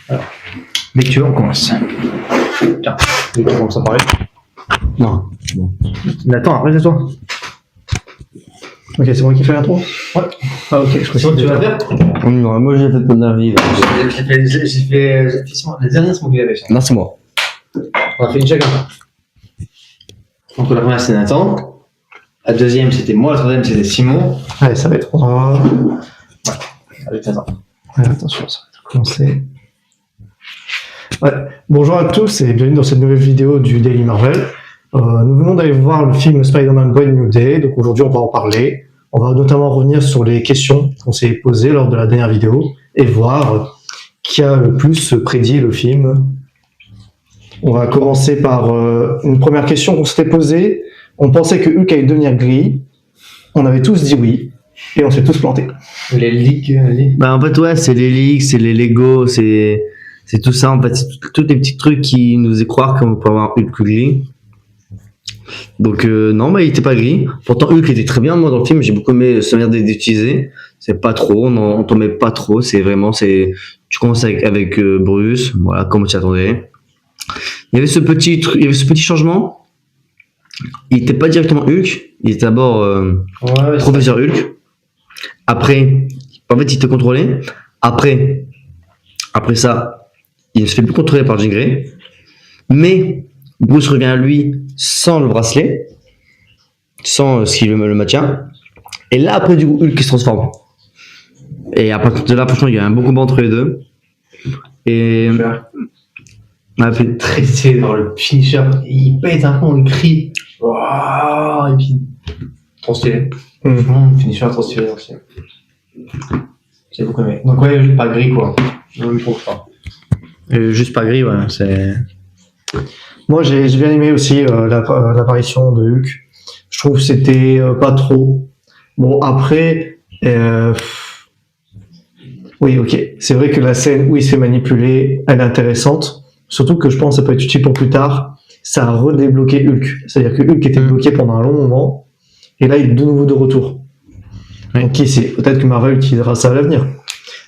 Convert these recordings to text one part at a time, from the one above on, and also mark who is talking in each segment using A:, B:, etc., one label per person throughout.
A: Alors, dès que tu veux, on commence. Tiens, dès que tu commences à parler.
B: Non. Bon.
A: Nathan, après c'est toi.
C: Ok, c'est moi qui fais l'intro.
A: Ouais.
C: Ah ok, je crois que
A: Tu vas faire.
B: Non, moi j'ai fait ton avis.
A: J'ai fait la dernière, c'est moi qui l'avais fait.
B: Non, c'est moi.
A: On a fait une chacun. Donc la première c'est Nathan. La deuxième c'était moi, la troisième c'était Simon.
C: Allez, ça va être 3.
A: Allez, Nathan.
C: Ouais, attention, ça va commencer. Ouais. Bonjour à tous et bienvenue dans cette nouvelle vidéo du Daily Marvel. Nous venons d'aller voir le film Spider-Man Brand New Day, donc aujourd'hui on va en parler. On va notamment revenir sur les questions qu'on s'est posées lors de la dernière vidéo et voir qui a le plus prédit le film. On va commencer par une première question qu'on s'était posée. On pensait que Hulk allait devenir gris. On avait tous dit oui et on s'est tous plantés.
A: Les leaks.
B: Bah en fait ouais, c'est les leaks, c'est les Lego, c'est tout ça en fait, c'est tous les petits trucs qui nous faisaient croire qu'on peut avoir Hulk gris. Donc non, bah il était pas gris. Pourtant Hulk était très bien moi dans le film, j'ai beaucoup aimé sa manière d'utiliser. C'est pas trop, on t'en met pas trop, c'est vraiment tu commences avec Bruce, voilà comme tu attendais. Il y avait ce petit changement. Il était pas directement Hulk, il était d'abord professeur Hulk. Après, en fait, il te contrôlait. Après ça, il ne se fait plus contrôler par Jean Grey. Mais Bruce revient à lui sans le bracelet, sans ce qui le maintient. Et là, après, du coup, Hulk qui se transforme. Et à partir de là, franchement, il y a un bon combat entre les deux. Et
A: On a fait très stylé dans le finisher. Il pète un coup, il crie. Waouh! Et puis, trop stylé. Franchement, le finisher trop stylé aussi. J'ai beaucoup aimé. Donc, ouais, juste pas gris quoi. Je me trouve pas.
B: juste pas gris, ouais. C'est...
C: Moi, j'ai bien aimé aussi l'apparition de Hulk. Je trouve que c'était pas trop. Bon, après, oui, ok. C'est vrai que la scène où il se fait manipuler, elle est intéressante. Surtout que je pense que ça peut être utile pour plus tard. Ça a redébloqué Hulk. C'est-à-dire que Hulk était bloqué pendant un long moment. Et là, il est de nouveau de retour.
B: Oui.
C: Donc, qui sait? Peut-être que Marvel utilisera ça à l'avenir.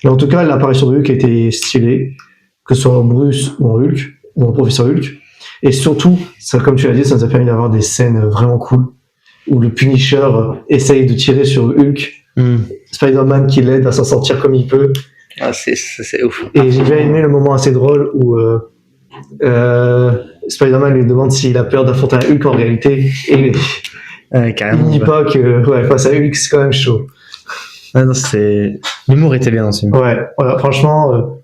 C: Mais en tout cas, l'apparition de Hulk a été stylée. Que ce soit en Bruce ou en Hulk, ou en Professeur Hulk. Et surtout, ça, comme tu l'as dit, ça nous a permis d'avoir des scènes vraiment cool. Où le Punisher essaye de tirer sur Hulk. Spider-Man qui l'aide à s'en sortir comme il peut.
B: Ah, c'est ouf.
C: Et j'ai bien aimé le moment assez drôle où Spider-Man lui demande s'il a peur d'affronter un Hulk en réalité. Et
B: Carrément.
C: il dit pas que face à Hulk, c'est quand même chaud.
B: Ah non, l'humour était bien aussi.
C: Ouais, voilà, franchement,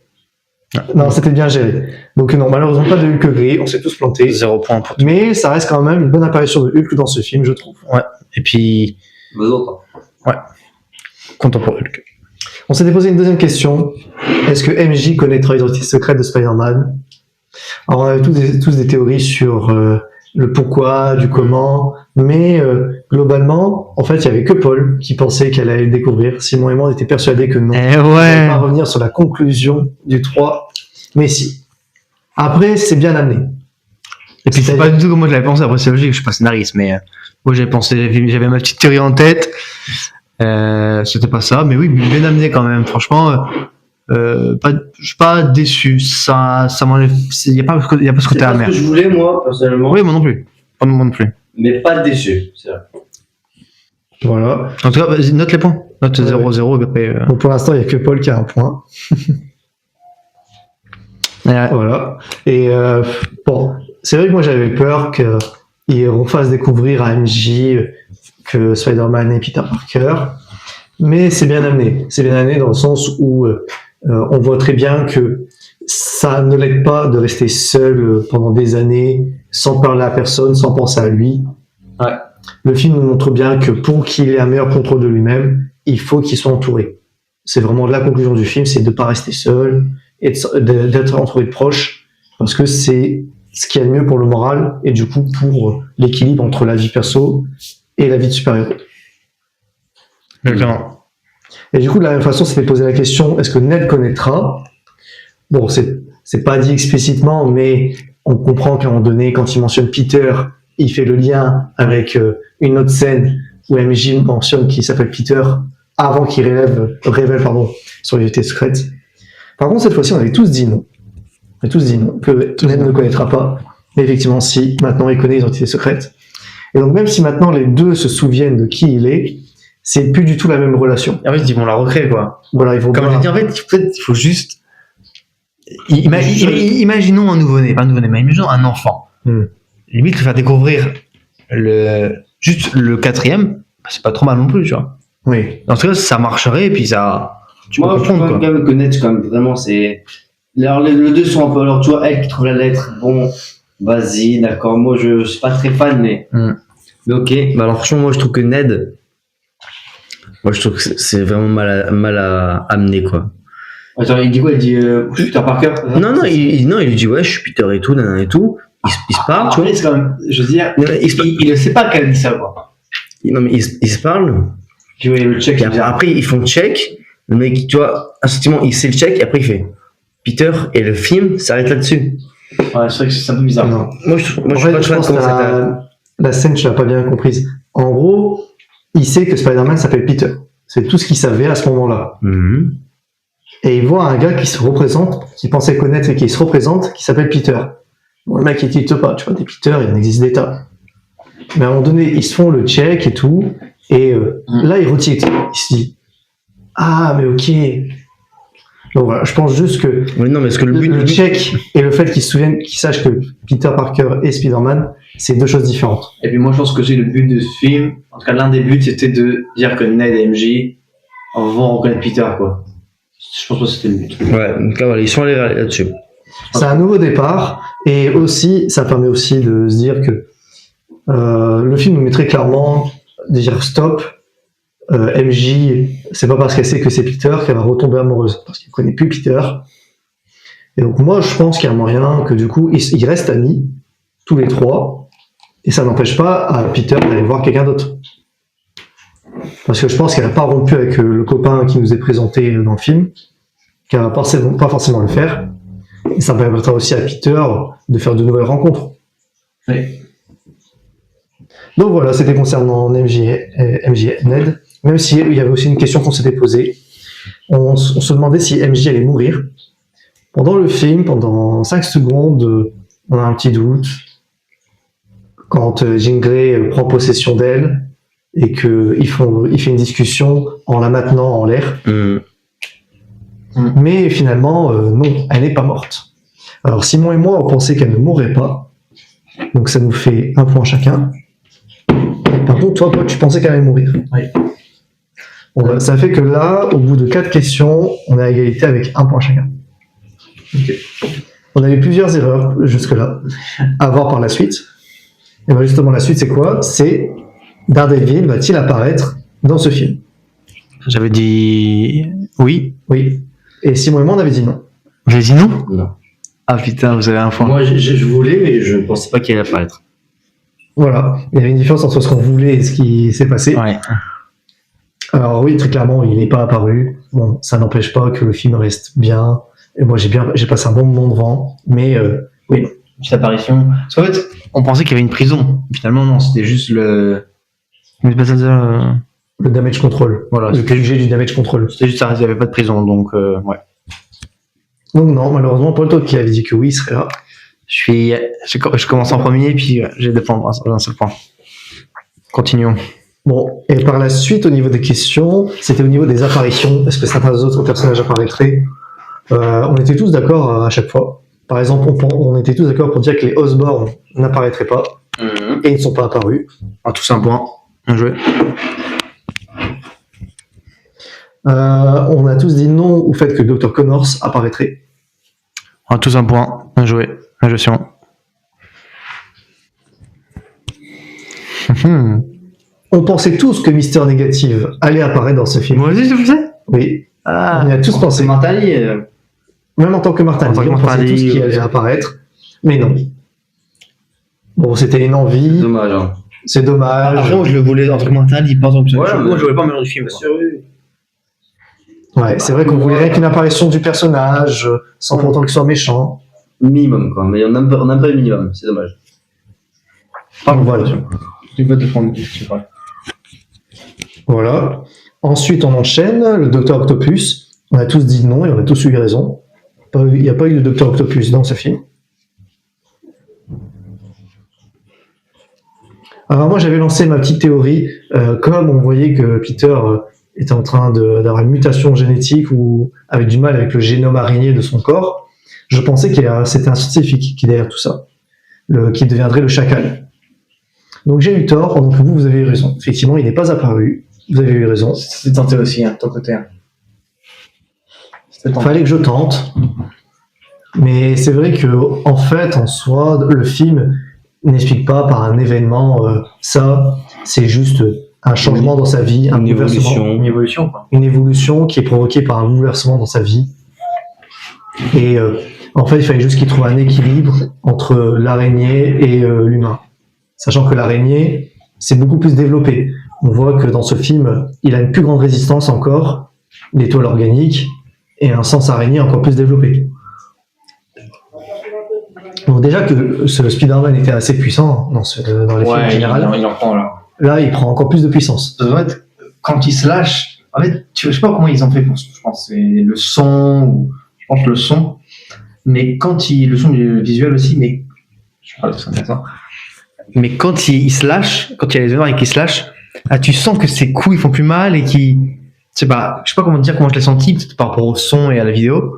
C: non, c'était bien géré. Donc non, malheureusement pas de Hulk gris, on s'est tous plantés.
B: 0 point pour tout.
C: Mais ça reste quand même une bonne apparition de Hulk dans ce film, je trouve.
B: Ouais. Et puis, content pour Hulk.
C: On s'était posé une deuxième question. Est-ce que MJ connaîtra l'identité secrète de Spider-Man? Alors on avait tous des théories sur le pourquoi, du comment, mais globalement, en fait, il y avait que Paul qui pensait qu'elle allait le découvrir. Simon et moi, on était persuadés que non.
B: Eh
C: On
B: ouais.
C: va pas revenir sur la conclusion du 3, mais si. Après, c'est bien amené.
B: Et puis c'est pas du tout comme moi je l'avais pensé, après c'est logique, je suis pas scénariste, mais moi j'avais ma petite théorie en tête, c'était pas ça, mais oui, bien amené quand même, franchement, je suis pas déçu, ça m'enlève, il y a pas ce côté
D: C'est pas ce
B: amer.
D: que je voulais, moi, personnellement.
B: Oui, moi non plus, pas moi non plus.
D: Mais pas déçu, c'est vrai.
C: Voilà.
B: En tout cas, vas-y, note les points, note 0-0, et après...
C: Donc pour l'instant, il y a que Paul qui a un point. Voilà. Et bon, c'est vrai que moi j'avais peur qu'ils refassent découvrir à MJ que Spider-Man est Peter Parker, mais c'est bien amené. C'est bien amené dans le sens où on voit très bien que ça ne l'aide pas de rester seul pendant des années, sans parler à personne, sans penser à lui.
A: Ouais.
C: Le film nous montre bien que pour qu'il ait un meilleur contrôle de lui-même, il faut qu'il soit entouré. C'est vraiment la conclusion du film, c'est de ne pas rester seul, et d'être entouré de proches, parce que c'est ce qui est le mieux pour le moral et du coup pour l'équilibre entre la vie perso et la vie de super-héros.
B: Exactement.
C: Et du coup, de la même façon, c'était posé la question, est-ce que Ned connaîtra? Bon, c'est pas dit explicitement, mais on comprend qu'à un moment donné, quand il mentionne Peter, il fait le lien avec une autre scène où MJ mentionne qu'il s'appelle Peter avant qu'il révèle son identité secrète. Par contre, cette fois-ci, on avait tous dit non. On a tous dit non, que Ned ne connaîtra pas. Mais effectivement, si, maintenant il connaît l'identité secrète. Et donc, même si maintenant les deux se souviennent de qui il est, c'est plus du tout la même relation.
B: En fait, ils vont la recréer, quoi.
C: Voilà, ils vont
A: Comme je
C: boire.
A: l'ai dit, en fait, il faut juste. Imaginons un nouveau-né, pas un nouveau-né, mais imaginons un enfant. Limite, lui faire découvrir juste le quatrième, c'est pas trop mal non plus, tu vois.
C: Oui.
A: Dans ce cas, ça marcherait, et puis ça. Tu
D: Moi,
A: peux
D: je
A: comprendre,
D: peux
A: quoi.
D: quand même connaître, quand même, vraiment, c'est. Alors, les deux sont un peu. Alors, tu vois, elle qui trouve la lettre, bon, vas-y, d'accord. Moi, je suis pas très fan, mais.
B: Mais ok, bah alors franchement, moi je trouve que Ned, moi je trouve que c'est vraiment mal à amener, quoi.
D: Attends, il dit quoi? Il dit Peter Parker?
B: Non, il lui dit ouais, je suis Peter et tout, nanana et tout. Il se parle, tu vois.
A: Après, c'est quand même. Je veux dire,
B: Non, mais
A: il ne sait pas qu'elle dit ça, quoi.
B: non, mais il se parle.
D: Puis, ouais, le check,
B: Et après, ils font le check. Le mec, tu vois, instinctivement, il sait le check. Et après, il fait Peter. Et le film s'arrête là-dessus.
A: Ouais, c'est vrai que c'est un peu bizarre.
C: Non.
B: Moi, je
C: En
B: suis
C: fait,
B: pas
C: je pense que
B: comment ça
C: la scène, tu l'as pas bien comprise. En gros, il sait que Spider-Man s'appelle Peter. C'est tout ce qu'il savait à ce moment-là.
B: Mhm.
C: Et il voit un gars qui se représente, qui pensait connaître et qui se représente, qui s'appelle Peter. Bon, le mec, il tilte pas, tu vois, des Peter, il en existe des tas. Mais à un moment donné, ils se font le check et tout, et là, il retitre. Il se dit, ah, mais ok. Donc voilà, je pense juste que
B: Oui, non, mais est-ce que le but.
C: le check et le fait qu'ils se souviennent, qu'ils sachent que Peter Parker est Spider-Man, c'est deux choses différentes.
A: Et puis moi, je pense que c'est le but de ce film. En tout cas, l'un des buts, c'était de dire que Ned et MJ vont reconnaître Peter, quoi. Je pense que c'était le but.
B: Ouais, donc là, voilà, ils sont allés là-dessus.
C: C'est un nouveau départ, et aussi, ça permet aussi de se dire que le film nous met très clairement de dire stop. MJ, c'est pas parce qu'elle sait que c'est Peter qu'elle va retomber amoureuse, parce qu'elle connaît plus Peter. Et donc moi, je pense qu'il y a moyen que du coup, ils restent amis, tous les trois, et ça n'empêche pas à Peter d'aller voir quelqu'un d'autre. Parce que je pense qu'elle n'a pas rompu avec le copain qui nous est présenté dans le film, qu'elle va pas forcément le faire, et ça permettra aussi à Peter de faire de nouvelles rencontres.
A: Oui.
C: Donc voilà, c'était concernant MJ et Ned. Même si il y avait aussi une question qu'on s'était posée. On se demandait si MJ allait mourir. Pendant le film, pendant 5 secondes, on a un petit doute. Quand Jean Grey prend possession d'elle et qu'il fait une discussion en la maintenant en l'air.
B: Mhm.
C: Mais finalement, non, elle n'est pas morte. Alors Simon et moi, on pensait qu'elle ne mourrait pas. Donc ça nous fait un point chacun. Par contre, toi, Paul, tu pensais qu'elle allait mourir.
A: Oui.
C: Bon, ça fait que là, au bout de 4 questions, on est à égalité avec un point chacun.
A: Ok.
C: On a eu plusieurs erreurs jusque-là, à voir par la suite. Et bien justement, la suite, c'est quoi? C'est Daredevil va-t-il apparaître dans ce film?
A: J'avais dit oui.
C: Oui. Et Simon et moi, on avait dit non.
A: J'ai dit non.
D: Non.
A: Ah putain, vous avez un point.
D: Moi, je voulais, mais je ne pensais pas qu'il allait apparaître.
C: Voilà. Il y avait une différence entre ce qu'on voulait et ce qui s'est passé.
A: Ouais.
C: Alors oui, très clairement, il n'est pas apparu. Bon, ça n'empêche pas que le film reste bien. Et moi, j'ai passé un bon moment devant. Mais oui,
A: Petite apparition. Parce qu'en fait, on pensait qu'il y avait une prison. Finalement, non, c'était juste le. Comment c'est pas ça,
C: le damage control.
A: Voilà,
C: Le QG du damage control.
A: c'était juste ça, il n'y avait pas de prison, donc ouais.
C: Donc non, malheureusement, Paul, toi qui avais dit que oui, il serait là.
A: Je commence en premier, puis j'ai deux points d'un seul point. Continuons.
C: Bon, et par la suite, au niveau des questions, c'était au niveau des apparitions. Est-ce que certains autres personnages apparaîtraient? On était tous d'accord à chaque fois. Par exemple, on était tous d'accord pour dire que les Osborn n'apparaîtraient pas, et ils ne sont pas apparus.
A: Ah, tous un point. Bien joué.
C: On a tous dit non au fait que Dr. Connors apparaîtrait.
A: Ah, tous un point. Bien joué. Bien joué, Simon.
C: On pensait tous que Mister Négative allait apparaître dans ce film.
A: Moi aussi, je le faisais.
C: Oui,
A: Ah.
C: on y a tous pensé.
D: Mentali,
C: Même en tant que Martin
A: En tant
C: Lee,
A: que
C: on
A: Martin
C: pensait tous
A: Lee,
C: qu'il allait apparaître. Mais non. Bon, c'était une envie.
D: dommage. Hein.
C: C'est dommage.
A: Après, moi, je le voulais en tant que mental, il part en tant que
D: Voilà,
A: moi,
D: mais-
A: je voulais pas me du film. quoi.
C: Ouais, c'est vrai qu'on voulait rien qu'une apparition du personnage, sans pour autant qu'il soit méchant.
D: Minimum, quoi. Mais on n'a pas le minimum, c'est dommage.
C: Donc voilà.
A: Tu peux te prendre c'est vrai.
C: Voilà. Ensuite, on enchaîne. Le Docteur Octopus. On a tous dit non et on a tous eu raison. Il n'y a pas eu de Docteur Octopus dans ce film. Alors moi, j'avais lancé ma petite théorie. Comme on voyait que Peter était en train d'avoir une mutation génétique ou avait du mal avec le génome araignée de son corps, je pensais que c'était un scientifique qui est derrière tout ça, qui deviendrait le chacal. Donc j'ai eu tort, donc vous avez eu raison. Effectivement, il n'est pas apparu. Vous avez eu raison.
A: C'était tenté aussi, de ton côté. C'était tenté.
C: Fallait que je tente. Mais c'est vrai que, en fait, en soi, le film n'explique pas par un événement ça. C'est juste un changement dans sa vie, un
B: Une
C: bouleversement.
B: évolution.
A: Une évolution, quoi.
C: Une évolution qui est provoquée par un bouleversement dans sa vie. Et en fait, il fallait juste qu'il trouve un équilibre entre l'araignée et l'humain. Sachant que l'araignée, c'est beaucoup plus développé. On voit que dans ce film, il a une plus grande résistance encore, des toiles organiques, et un sens araignée encore plus développé. Donc déjà que ce Spider-Man était assez puissant dans les films en général,
A: il en prend là.
C: là, il prend encore plus de puissance.
A: En fait, quand il se lâche, en fait, je sais pas comment ils ont fait pour, je pense que c'est le son, ou je pense le son, mais le son du visuel aussi, mais je sais pas, c'est intéressant. Mais quand il se lâche, quand il y a les honneurs et qu'il se lâche, tu sens que ses coups ils font plus mal et je sais pas comment te dire comment je l'ai senti, peut-être par rapport au son et à la vidéo,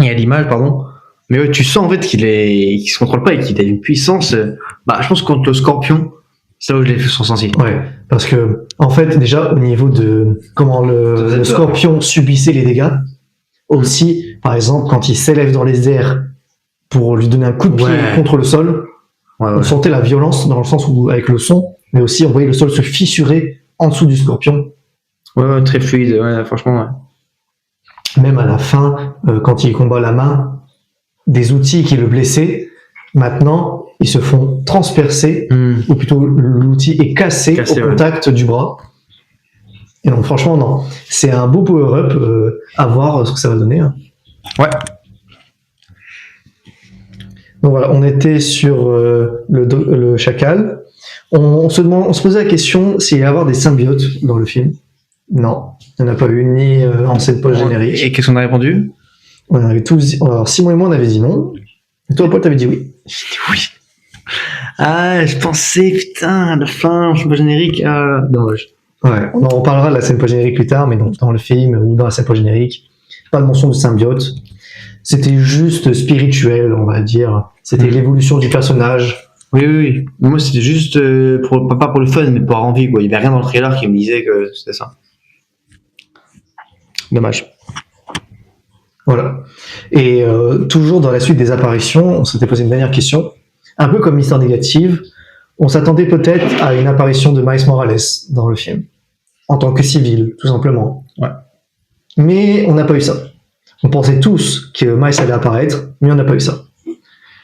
A: et à l'image, pardon. Mais ouais, tu sens en fait qu'il se contrôle pas et qu'il a une puissance. Je pense que contre le Scorpion, c'est là où je l'ai senti.
C: Ouais, parce que en fait, déjà au niveau de comment le Scorpion subissait les dégâts, aussi, par exemple, quand il s'élève dans les airs pour lui donner un coup de pied contre le sol, on sentait la violence dans le sens où avec le son, mais aussi on voyait le sol se fissurer en dessous du Scorpion.
A: Ouais, très fluide, franchement. Ouais.
C: Même à la fin, quand il combat la main, des outils qui le blessaient, maintenant, ils se font transpercer, ou plutôt l'outil est cassé au contact du bras. Et donc franchement, non. C'est un beau power-up à voir ce que ça va donner. Hein.
A: Ouais.
C: Donc voilà, on était sur le chacal. On se posait la question s'il y allait y avoir des symbiotes dans le film. Non, il n'y en a pas eu ni en scène post-générique.
A: Et qu'est-ce qu'on a répondu?
C: On avait tous. Alors Simon et moi, on avait dit non. Et toi, Paul, t'avais dit oui.
A: J'ai dit oui. Ah, je pensais, putain, à la fin, je suis pas générique. Ah, dommage.
C: Ouais, on en reparlera de la scène post-générique plus tard, mais donc dans le film ou dans la scène post-générique, pas de mention de symbiote. C'était juste spirituel, on va dire. C'était l'évolution du personnage.
A: Oui. Moi, c'était juste, pas pour le fun, mais pour avoir envie, quoi. Il n'y avait rien dans le trailer qui me disait que c'était ça. Dommage.
C: Voilà. Et toujours dans la suite des apparitions, on s'était posé une dernière question. Un peu comme Mister Négative, on s'attendait peut-être à une apparition de Miles Morales dans le film. En tant que civil, tout simplement.
A: Ouais.
C: Mais on n'a pas eu ça. On pensait tous que Miles allait apparaître, mais on n'a pas eu ça.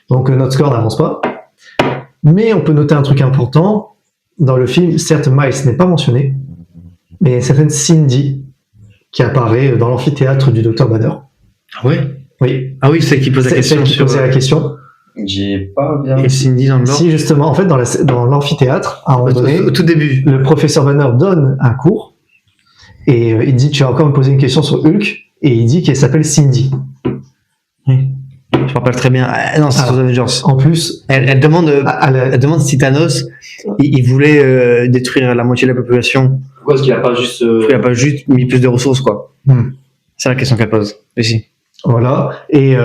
C: Donc notre score n'avance pas. Mais on peut noter un truc important. Dans le film, certes, Miles n'est pas mentionné, mais il y a une certaine Cindy qui apparaît dans l'amphithéâtre du Dr. Banner.
A: Ah ouais?
C: Oui.
A: Ah oui, c'est elle qui pose la question.
C: C'est elle qui posait la question.
D: J'ai pas bien.
A: Et Cindy dans le
C: Si justement, en fait, dans l'amphithéâtre, à un moment donné,
A: au tout début.
C: le professeur Banner donne un cours et il dit tu vas encore me poser une question sur Hulk et il dit qu'elle s'appelle Cindy.
A: Oui. Je me rappelle très bien. Ah, non, c'est sur Avengers.
C: En plus,
A: Elle demande si Thanos il voulait détruire la moitié de la population.
D: Pourquoi est-ce qu'il a pas juste.
A: Il n'a pas juste mis plus de ressources, quoi. C'est la question qu'elle pose. Ici.
C: Voilà. Et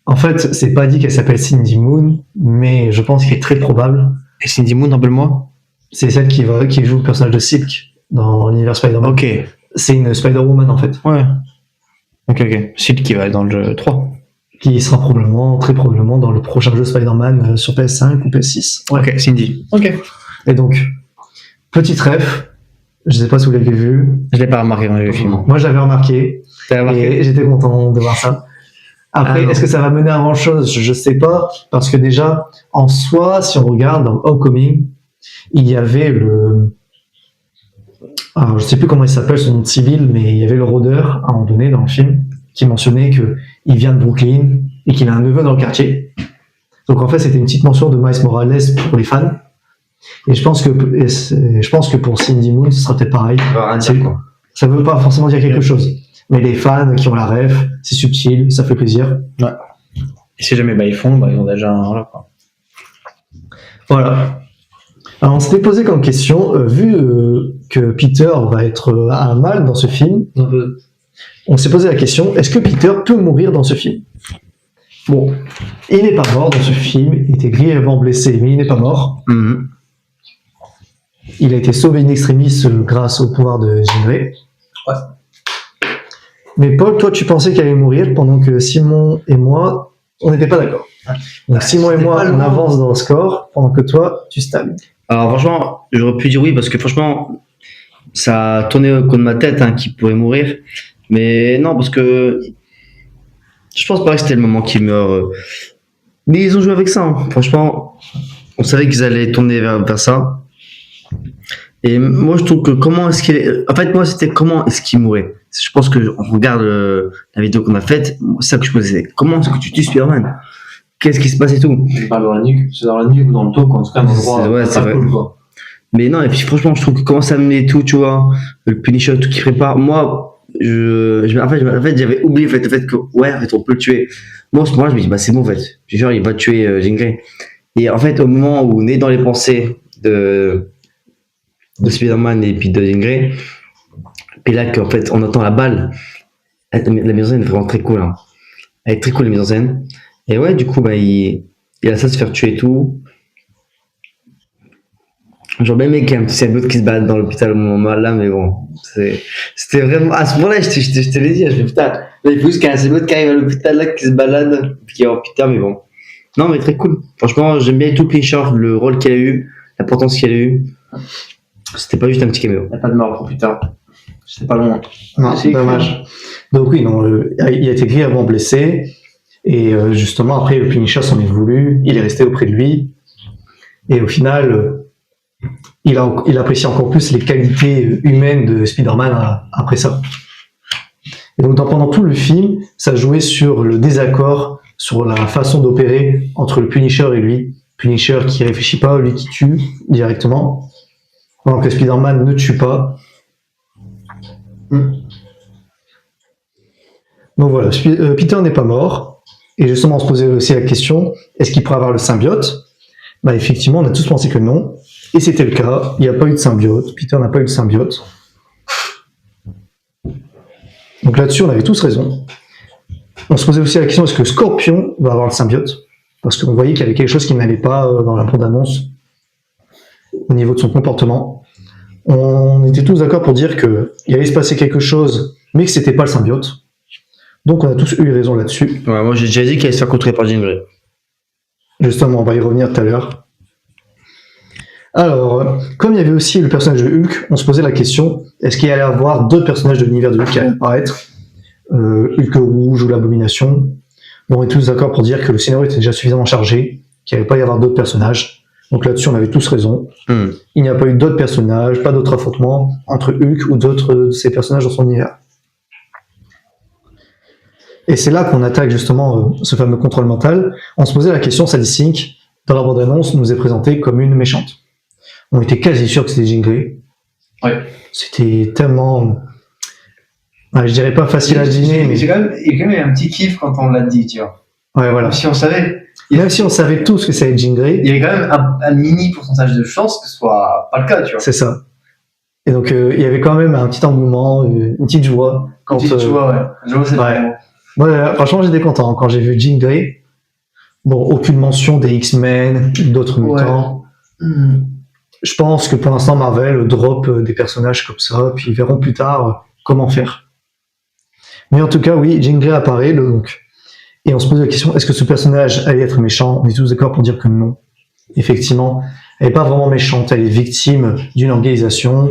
C: en fait, c'est pas dit qu'elle s'appelle Cindy Moon, mais je pense qu'il est très probable.
A: Et Cindy Moon, rappelle-moi.
C: C'est celle qui joue le personnage de Silk dans l'univers Spider-Man.
A: Ok.
C: C'est une Spider-Woman en fait.
A: Ouais. Ok. Silk qui va être dans le jeu 3.
C: Qui sera très probablement dans le prochain jeu Spider-Man sur PS5 ou PS6.
A: Ouais. Ok, Cindy. Ok.
C: Et donc, petite ref, je sais pas si vous l'avez vu.
A: Je l'ai pas remarqué dans le film.
C: Moi, j'avais remarqué.
A: T'as remarqué?
C: Et j'étais content de voir ça. Après, est-ce que ça va mener à grand chose? Je sais pas, parce que déjà, en soi, si on regarde dans Homecoming, il y avait alors, je sais plus comment il s'appelle, son nom de civil, mais il y avait le rôdeur, à un moment donné, dans le film, qui mentionnait qu'il vient de Brooklyn et qu'il a un neveu dans le quartier. Donc, en fait, c'était une petite mention de Miles Morales pour les fans. Et je pense que pour Cindy Moon, ce sera peut-être pareil.
D: Ça va rien dire, quoi.
C: ça veut pas forcément dire quelque chose. Mais les fans qui ont la ref, c'est subtil, ça fait plaisir.
A: Et si jamais ils font, ils ont déjà un. Voilà, quoi.
C: Voilà. Alors on s'était posé comme question, vu que Peter va être un mal dans ce film, on s'est posé la question, est-ce que Peter peut mourir dans ce film? Bon, il n'est pas mort dans ce film, il était grièvement blessé, mais il n'est pas mort.
B: Mhm.
C: Il a été sauvé in extremis grâce au pouvoir de Jean Grey.
A: Ouais.
C: Mais Paul, toi tu pensais qu'il allait mourir pendant que Simon et moi, on n'était pas d'accord. Donc Simon et moi, on avance dans le score, pendant que toi, tu stagnes.
B: Alors franchement, j'aurais pu dire oui parce que franchement, ça a tourné au coin de ma tête qu'il pourrait mourir. Mais non, parce que je pense pas que c'était le moment qu'il meurt. Mais ils ont joué avec ça. Franchement, on savait qu'ils allaient tourner vers ça. Et moi, je trouve que comment est-ce qu'il est... En fait, moi, c'était comment est-ce qu'il mourait. Je pense que on regarde la vidéo qu'on a faite. C'est ça que je me disais. Comment est-ce que tu tues Spider-Man? Qu'est-ce qui se passe et tout?
A: C'est pas dans la nuque, c'est dans la nuque ou dans le dos, quoi. En tout cas, dans l'endroit.
B: Ouais, c'est
A: pas
B: vrai.
A: cool, quoi.
B: Mais non, et puis franchement, je trouve que comment ça met tout, tu vois, le Punisher, tout qui prépare. Moi, en fait, j'avais oublié le fait que, ouais, en fait, on peut le tuer. Moi, à ce moment-là, je me dis, bah, c'est bon, en fait. Genre, il va tuer Jean Grey. Et en fait, au moment où on est dans les pensées de Spider-Man et puis de Jean Grey, puis là, qu'en fait, on entend la balle, la mise en scène est vraiment très cool, Elle est très cool, la mise en scène. Et ouais, du coup, bah, il a ça de se faire tuer et tout. J'aurais bien aimé qu'il y ait un petit symbiote qui se balade dans l'hôpital au moment là, mais bon, c'était vraiment, à ce moment-là, je te l'ai dit, je me dis, putain, là, il faut juste qu'il y ait un symbiote qui arrive à l'hôpital là, qui se balade, puis qui est en Peter, mais bon. Non, mais très cool. Franchement, j'aime bien tout Punisher, le rôle qu'il a eu, l'importance qu'il a eu. C'était pas juste un petit caméo.
A: Il n'y a pas de mort pour Peter. C'était pas loin.
C: Non, c'est dommage. Donc oui, non, il a été grièvement blessé, et justement, après, le Punisher s'en est voulu, il est resté auprès de lui, et au final, il apprécie encore plus les qualités humaines de Spider-Man après ça. Et donc pendant tout le film, ça jouait sur le désaccord, sur la façon d'opérer entre le Punisher et lui. Punisher qui réfléchit pas, lui qui tue directement, pendant que Spider-Man ne tue pas. Donc voilà, Peter n'est pas mort, et justement on se posait aussi la question, est-ce qu'il pourrait avoir le symbiote? Bah effectivement, on a tous pensé que non. Et c'était le cas, il n'y a pas eu de symbiote, Peter n'a pas eu de symbiote. Donc là-dessus, on avait tous raison. On se posait aussi la question, est-ce que Scorpion va avoir le symbiote? Parce qu'on voyait qu'il y avait quelque chose qui n'allait pas dans la bande-annonce au niveau de son comportement. On était tous d'accord pour dire qu'il allait se passer quelque chose, mais que c'était pas le symbiote. Donc on a tous eu raison là-dessus.
B: Ouais, moi j'ai déjà dit qu'il allait se faire contrer par Jean Grey.
C: Justement, on va y revenir tout à l'heure. Alors, comme il y avait aussi le personnage de Hulk, on se posait la question, est-ce qu'il y allait y avoir d'autres personnages de l'univers de Hulk qui allaient apparaître? Hulk rouge ou l'Abomination. Bon, on est tous d'accord pour dire que le scénario était déjà suffisamment chargé, qu'il n'allait pas y avoir d'autres personnages. Donc là-dessus, on avait tous raison. Il n'y a pas eu d'autres personnages, pas d'autres affrontements entre Hulk ou d'autres de ces personnages dans son univers. Et c'est là qu'on attaque justement ce fameux contrôle mental. On se posait la question, Sadie Sink, dans la bande-annonce, nous est présentée comme une méchante. On était quasi sûr que c'était Jean Grey.
A: Ouais.
C: C'était tellement... je dirais pas facile à deviner, mais...
A: Il y a quand même eu un petit kiff quand on l'a dit, tu vois.
C: Ouais, voilà.
A: Même si on savait...
C: Même si on savait tous que ça allait être Jean Grey...
A: Il y avait quand même un mini pourcentage de chance que ce soit pas le cas, tu vois.
C: C'est ça. Et donc, il y avait quand même un petit engouement, une petite joie. Quand,
A: tu vois, ouais. Je vois, c'est
C: ouais. Ouais, franchement, j'étais content. Quand j'ai vu Jean Grey, bon, aucune mention des X-Men, d'autres mutants. Je pense que pour l'instant, Marvel drop des personnages comme ça, puis ils verront plus tard comment faire. Mais en tout cas, oui, Jean Grey apparaît, donc. Et on se pose la question, est-ce que ce personnage allait être méchant? On est tous d'accord pour dire que non. Effectivement, elle n'est pas vraiment méchante, elle est victime d'une organisation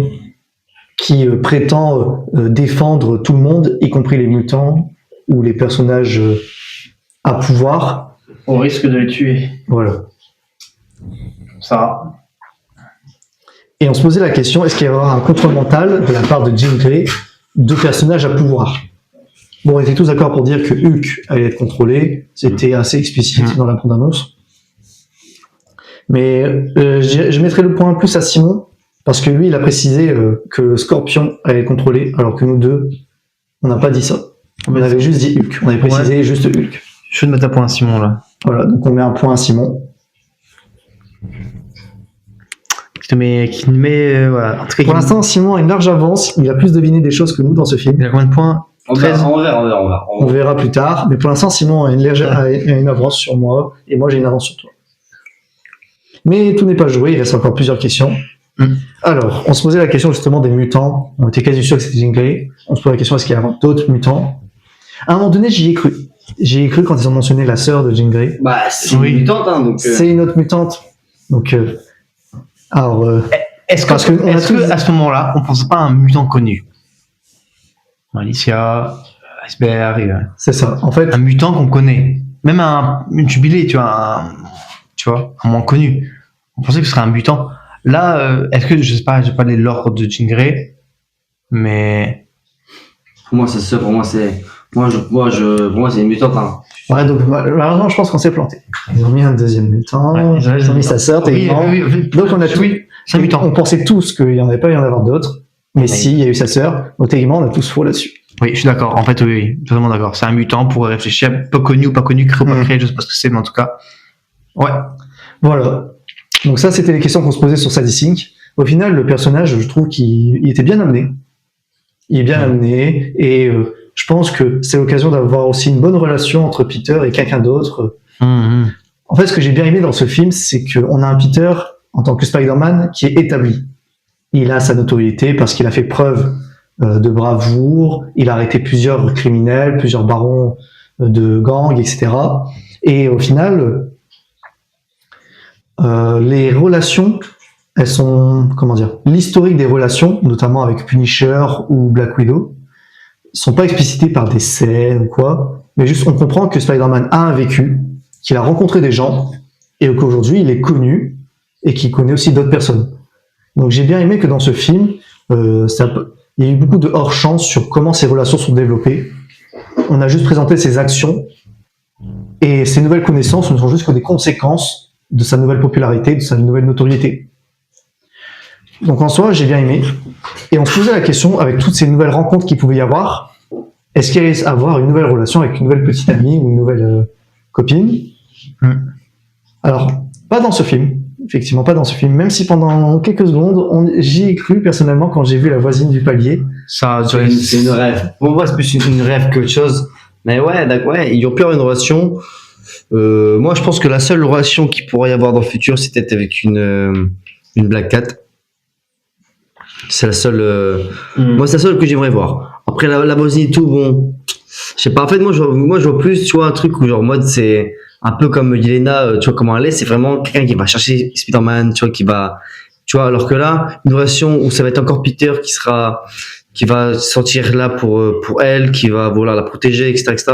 C: qui prétend défendre tout le monde, y compris les mutants ou les personnages à pouvoir.
A: Au risque de les tuer.
C: Voilà.
A: Ça.
C: Et on se posait la question, est-ce qu'il y avoir un contrôle mental de la part de Jean Grey de personnages à pouvoir? Bon, on était tous d'accord pour dire que Hulk allait être contrôlé, c'était assez explicite dans la bande-annonce. Mais je mettrais le point plus à Simon, Parce que lui, il a précisé que Scorpion allait le contrôler, alors que nous deux, on n'a pas dit ça. On avait juste dit Hulk. On avait précisé juste Hulk.
A: Je vais te mettre un point à Simon là.
C: Voilà, donc on met un point à Simon.
A: Qui te met voilà. En tout cas,
C: Pour l'instant, Simon a une large avance. Il a plus deviné des choses que nous dans ce film.
A: il a combien de points?
D: On verra.
C: On verra plus tard. Mais pour l'instant, Simon a une avance sur moi et moi j'ai une avance sur toi. Mais tout n'est pas joué. Il reste encore plusieurs questions. Alors, on se posait la question justement des mutants. On était quasi sûr que c'était Jean Grey. On se posait la question est-ce qu'il y a d'autres mutants? À un moment donné, j'y ai cru. J'y ai cru quand ils ont mentionné la sœur de Jean Grey.
D: Bah, c'est
A: Oui.
D: une mutante, hein, donc.
C: C'est une autre mutante. Donc, alors,
A: Est-ce
C: Parce que on a
A: est-ce
C: tous-
A: que à ce moment-là, on pense pas à un mutant connu? Alicia, Iceberg,
C: c'est ça. En fait,
A: un mutant qu'on connaît. Même une jubilé, tu vois, un moins connu. On pensait que ce serait un mutant. Là, est-ce que, je sais pas, j'ai pas les lore de Jean Grey, mais
D: Pour moi, c'est pour moi, c'est. Pour moi, c'est une mutante, hein.
C: ouais, donc malheureusement, je pense qu'on s'est planté. Ils ont mis un deuxième mutant.
A: Ouais,
C: ils ont mis sa sœur, techniquement. Donc on a tout.
A: c'est un mutant.
C: On pensait tous qu'il n'y en avait pas, il y en avoir d'autres. Mais si, il y a eu sa sœur. Donc techniquement, on a tous faux là-dessus.
A: Oui, je suis d'accord. En fait, oui, totalement d'accord. C'est un mutant pour réfléchir, peu connu ou pas connu, créé ou pas créé, je sais pas ce que c'est, mais en tout cas. Ouais.
C: Voilà. Donc ça, c'était les questions qu'on se posait sur Sadie Sink. Au final, le personnage, je trouve qu'il était bien amené. Il est bien amené. Et je pense que c'est l'occasion d'avoir aussi une bonne relation entre Peter et quelqu'un d'autre. En fait, ce que j'ai bien aimé dans ce film, c'est qu'on a un Peter, en tant que Spider-Man, qui est établi. Il a sa notoriété parce qu'il a fait preuve de bravoure, il a arrêté plusieurs criminels, plusieurs barons de gangs, etc. Et au final, les relations, elles sont, comment dire, l'historique des relations, notamment avec Punisher ou Black Widow, sont pas explicitées par des scènes ou quoi, mais juste on comprend que Spider-Man a un vécu, qu'il a rencontré des gens, et qu'aujourd'hui il est connu, et qu'il connaît aussi d'autres personnes. Donc j'ai bien aimé que dans ce film, il y a eu beaucoup de hors-champ sur comment ces relations sont développées. On a juste présenté ses actions, et ces nouvelles connaissances ne sont juste que des conséquences de sa nouvelle popularité, de sa nouvelle notoriété. Donc en soi, j'ai bien aimé. Et on se posait la question, avec toutes ces nouvelles rencontres qu'il pouvait y avoir, est-ce qu'il allait avoir une nouvelle relation avec une nouvelle petite amie ou une nouvelle copine? Alors, pas dans ce film. Effectivement, pas dans ce film. Même si pendant quelques secondes, j'y ai cru personnellement quand j'ai vu la voisine du palier.
A: Ça,
D: C'est une rêve.
B: Pour moi, c'est plus une rêve qu'autre chose. Mais ouais, d'accord, ouais, ils ont pu avoir une relation. Moi, je pense que la seule relation qu'il pourrait y avoir dans le futur, c'est peut-être avec une Black Cat. C'est la seule. Moi, c'est la seule que j'aimerais voir. Après, la voisine et tout, bon. Je sais pas. En fait, moi, je vois plus, tu vois, un truc où, genre, mode, c'est un peu comme Yelena, tu vois, comment elle est. C'est vraiment quelqu'un qui va chercher Spider-Man, tu vois, qui va. Tu vois, alors que là, une relation où ça va être encore Peter qui va sortir là pour elle, qui va vouloir la protéger, etc., etc.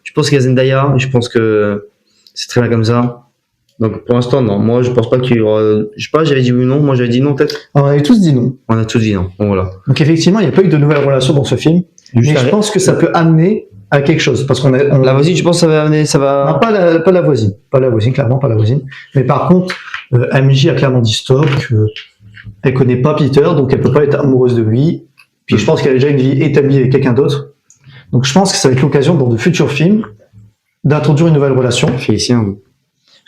B: Je pense qu'il y a Zendaya, et je pense que c'est très bien comme ça. Donc pour l'instant, non. Moi, je pense pas qu'il y aura. Je sais pas, j'avais dit oui ou non. Moi, j'avais dit non, peut-être.
C: Alors, on avait tous dit non.
B: On a tous dit non. Bon, voilà.
C: Donc effectivement, il n'y a pas eu de nouvelles relations dans ce film. Mais je pense que ça peut amener à quelque chose. Parce
B: La voisine, je pense que ça va amener. Ça va.
C: Non, pas la voisine. Pas la voisine, clairement, pas la voisine. Mais par contre, MJ a clairement dit stop, qu'elle connaît pas Peter, donc elle peut pas être amoureuse de lui. Puis je pense qu'elle a déjà une vie établie avec quelqu'un d'autre. Donc je pense que ça va être l'occasion dans de futurs films d'introduire une nouvelle relation.
B: Félicien.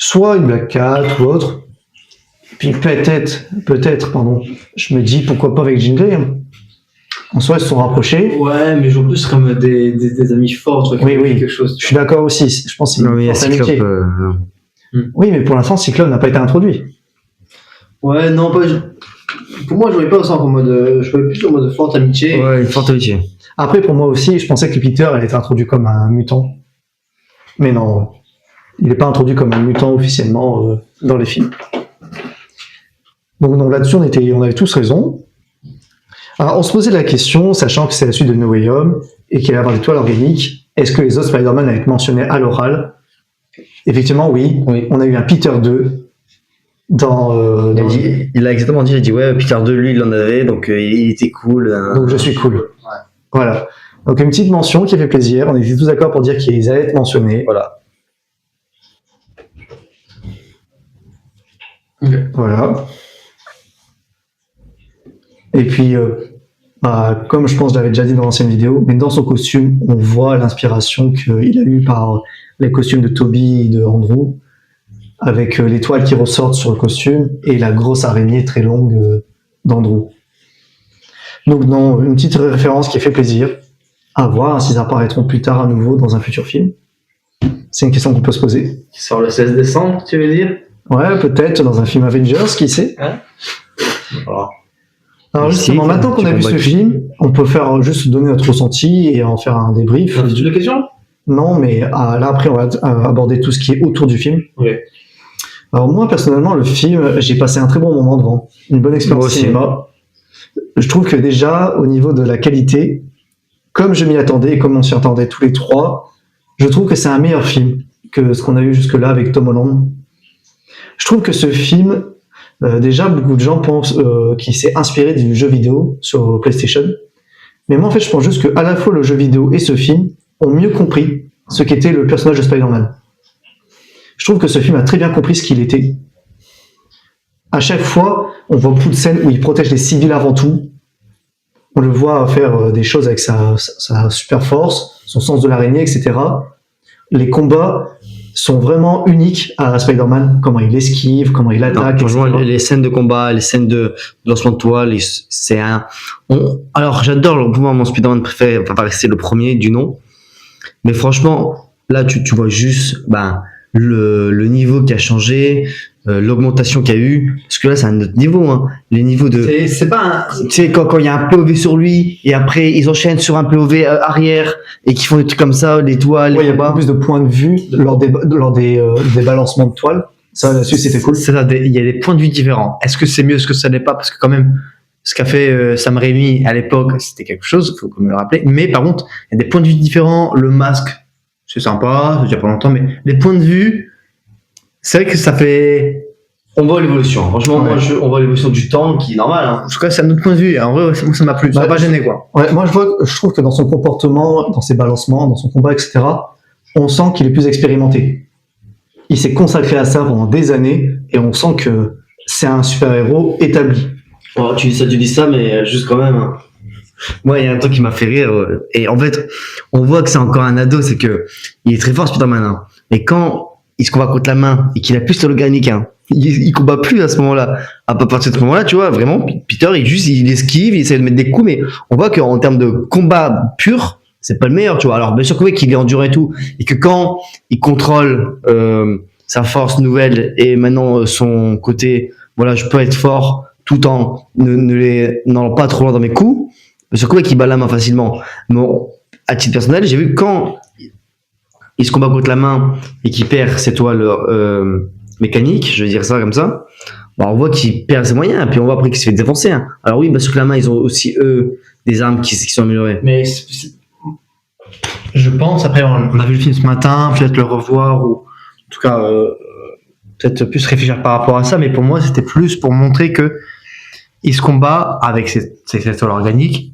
C: Soit une Black Cat ou autre. Puis peut-être, je me dis pourquoi pas avec Jean Grey. Hein. En soi, ils se sont rapprochés.
A: Ouais, mais je vois plus comme des amis forts, tu vois,
C: Oui,
A: quelque chose.
C: Je suis d'accord aussi. Je pense que c'est
B: Non, mais il y a
C: une forte amitié.
B: Cyclope.
C: Oui, mais pour l'instant, Cyclope n'a pas été introduit.
A: Ouais, non, pas. Pour moi, je voyais pas ça en mode. Je voyais plus en mode forte amitié.
B: Ouais, une forte amitié.
C: Après, pour moi aussi, je pensais que Peter allait être introduit comme un mutant. Mais non, il n'est pas introduit comme un mutant officiellement dans les films. Donc là-dessus, on avait tous raison. Alors, on se posait la question, sachant que c'est la suite de No Way Home et qu'il allait y avoir des toiles organiques, est-ce que les autres Spider-Man allaient être mentionnés à l'oral? Effectivement, oui. On a eu un Peter 2 dans...
B: Il a exactement dit, il a dit ouais, Peter 2, lui, il en avait, donc il était cool.
C: Donc je suis cool. Voilà. Donc une petite mention qui fait plaisir. On était tous d'accord pour dire qu'ils allaient être mentionnés.
B: Voilà.
C: Voilà. Et puis, comme je pense que j'avais déjà dit dans l'ancienne vidéo, mais dans son costume, on voit l'inspiration qu'il a eue par les costumes de Toby et de Andrew, avec les toiles qui ressortent sur le costume et la grosse araignée très longue d'Andrew. Donc, non, une petite référence qui fait plaisir à voir s'ils apparaîtront plus tard à nouveau dans un futur film. C'est une question qu'on peut se poser.
A: Qui sort le 16 décembre, tu veux dire?
C: Ouais, peut-être dans un film Avengers, qui sait.
A: Voilà.
C: Alors justement, maintenant qu'on a vu ce film, on peut faire juste donner notre ressenti et en faire un débrief.
A: On a fait l'occasion?
C: Non, mais là après on va aborder tout ce qui est autour du film.
A: Ok.
C: Alors moi personnellement, le film, j'ai passé un très bon moment devant, une bonne expérience
B: Moi aussi.
C: cinéma. Je trouve que déjà au niveau de la qualité, comme je m'y attendais et comme on s'y attendait tous les trois, je trouve que c'est un meilleur film que ce qu'on a eu jusque-là avec Tom Holland. Je trouve que ce film, déjà beaucoup de gens pensent qu'il s'est inspiré du jeu vidéo sur PlayStation. Mais moi en fait je pense juste que à la fois le jeu vidéo et ce film ont mieux compris ce qu'était le personnage de Spider-Man. Je trouve que ce film a très bien compris ce qu'il était. À chaque fois, on voit beaucoup de scènes où il protège les civils avant tout. On le voit faire des choses avec sa super force, son sens de l'araignée, etc. Les combats sont vraiment uniques à Spider-Man, comment il esquive, comment il attaque,
B: Franchement,
C: etc.
B: les scènes de combat, les scènes de lancement de toile, c'est un. Alors, j'adore, pour moi, mon Spider-Man préféré, enfin, c'est le premier du nom. Mais franchement, là, tu vois juste le niveau qui a changé, l'augmentation qu'il y a eu. Parce que là, c'est un autre niveau. Hein. Les niveaux de.
A: C'est pas un.
B: Tu sais, quand il y a un POV sur lui, et après, ils enchaînent sur un POV arrière, et qui font des trucs comme ça, les toiles,
C: Ouais, il y
B: les
C: a
B: combats.
C: beaucoup plus de points de vue lors des balancements de toile. Ça, là-dessus, c'était cool.
A: C'est ça, il y a des points de vue différents. Est-ce que c'est mieux, est-ce que ça n'est pas? Parce que quand même, ce qu'a fait Sam Raimi à l'époque, c'était quelque chose, faut me le rappeler. Mais par contre, il y a des points de vue différents. Le masque, c'est sympa, ça dure pas longtemps, mais les points de vue, c'est vrai que ça fait.
B: On voit l'évolution. Franchement,
C: Ouais.
B: on voit l'évolution du temps qui est normal. Hein.
A: En tout cas, c'est un autre point de vue. En vrai, moi, ça m'a plu. Ça m'a
C: Bah,
A: pas gêné, quoi.
C: Ouais, moi, je trouve que dans son comportement, dans ses balancements, dans son combat, etc., on sent qu'il est plus expérimenté. Il s'est consacré à ça pendant des années et on sent que c'est un super-héros établi.
B: Oh, tu dis ça, mais juste quand même. Hein. Moi, il y a un truc qui m'a fait rire. Et en fait, on voit que c'est encore un ado, c'est que il est très fort, Spider-Man. Hein. Et quand il se combat contre la main et qu'il a plus sur l'organique, hein, il combat plus à ce moment-là. À partir de ce moment-là, tu vois, vraiment, Peter, il esquive, il essaie de mettre des coups, mais on voit qu'en termes de combat pur, c'est pas le meilleur, tu vois. Alors, bien sûr que oui, qu'il est enduré et tout, et que quand il contrôle sa force nouvelle et maintenant son côté, voilà, je peux être fort tout en n'allant pas trop loin dans mes coups, bien sûr que oui, qu'il bat la main facilement. Mais à titre personnel, j'ai vu quand il se combat contre la main et qu'il perd ses toiles mécaniques, je vais dire ça comme ça, on voit qu'il perd ses moyens, puis on voit après qu'il se fait défoncer. Hein. Alors oui, sur que la main, ils ont aussi, eux, des armes qui sont améliorées.
A: Mais je pense, après, on a vu le film ce matin, peut-être le revoir, ou en tout cas, peut-être plus réfléchir par rapport à ça, mais pour moi, c'était plus pour montrer que il se combat avec ses toiles organiques,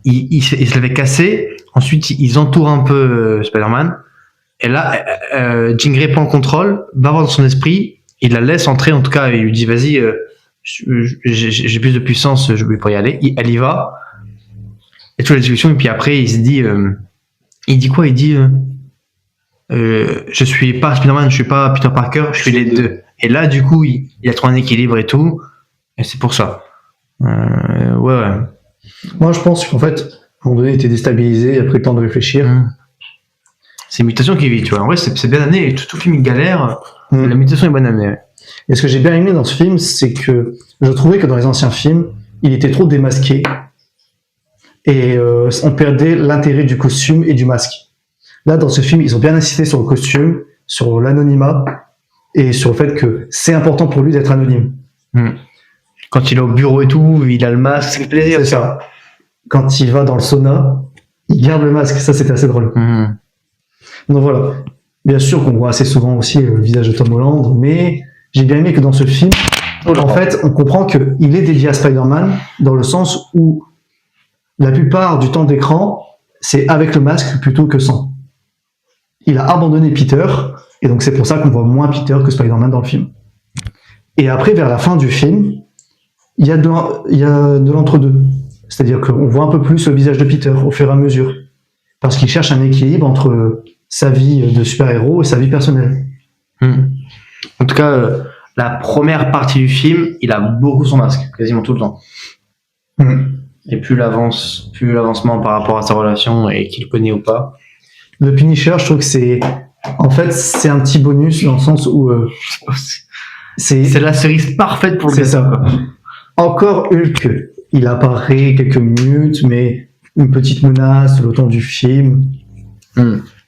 A: il se l'avait cassé, ensuite ils entourent un peu Spider-Man, et là, Jean Grey prend le contrôle, va voir dans son esprit, il la laisse entrer, en tout cas, il lui dit vas-y, j'ai plus de puissance, je vais pas y aller, elle y va, et toute la discussion, et puis après il se dit, il dit quoi? Il dit je suis pas Spider-Man, je suis pas Peter Parker, je suis les deux. Et là, du coup, il a trouvé un équilibre et tout, et c'est pour ça. Ouais.
C: Moi, je pense qu'en fait, à un moment donné, il était déstabilisé, il a pris le temps de réfléchir.
A: C'est une mutation qui vit, tu vois. En vrai, c'est bien amené, tout film il galère, la mutation est bonne amenée. Ouais.
C: Et ce que j'ai bien aimé dans ce film, c'est que je trouvais que dans les anciens films, il était trop démasqué. Et on perdait l'intérêt du costume et du masque. Là, dans ce film, ils ont bien insisté sur le costume, sur l'anonymat, et sur le fait que c'est important pour lui d'être anonyme.
A: Quand il est au bureau et tout, il a le masque, ça fait plaisir.
C: C'est ça. Quand il va dans le sauna, il garde le masque. Ça, c'était assez drôle. Donc voilà. Bien sûr qu'on voit assez souvent aussi le visage de Tom Holland, mais j'ai bien aimé que dans ce film, en fait, on comprend qu'il est dédié à Spider-Man dans le sens où la plupart du temps d'écran, c'est avec le masque plutôt que sans. Il a abandonné Peter, et donc c'est pour ça qu'on voit moins Peter que Spider-Man dans le film. Et après, vers la fin du film, il y a de l'entre-deux. C'est-à-dire qu'on voit un peu plus le visage de Peter au fur et à mesure. Parce qu'il cherche un équilibre entre sa vie de super-héros et sa vie personnelle.
A: En tout cas, la première partie du film, il a beaucoup son masque, quasiment tout le temps. Et plus l'avancement par rapport à sa relation et qu'il connaît ou pas.
C: Le Punisher, je trouve que c'est un petit bonus dans le sens où
A: C'est la cerise parfaite pour le
C: c'est
A: gâteau,
C: ça.
A: quoi.
C: Encore Hulk, il apparaît quelques minutes, mais une petite menace le temps du film,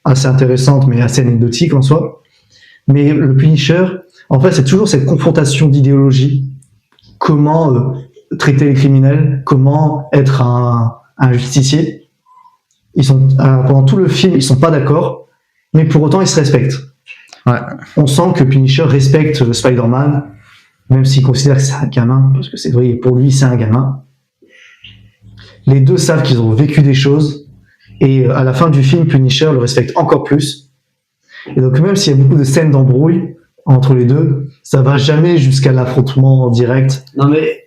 C: assez intéressante mais assez anecdotique en soi. Mais le Punisher, en fait, c'est toujours cette confrontation d'idéologie. Comment traiter les criminels, comment être un justicier. Pendant tout le film, ils sont pas d'accord, mais pour autant, ils se respectent.
A: Ouais.
C: On sent que Punisher respecte Spider-Man, même s'il considère que c'est un gamin, parce que c'est vrai, pour lui, c'est un gamin. Les deux savent qu'ils ont vécu des choses, et à la fin du film, Punisher le respecte encore plus. Et donc, même s'il y a beaucoup de scènes d'embrouille entre les deux, ça va jamais jusqu'à l'affrontement direct.
A: Non mais...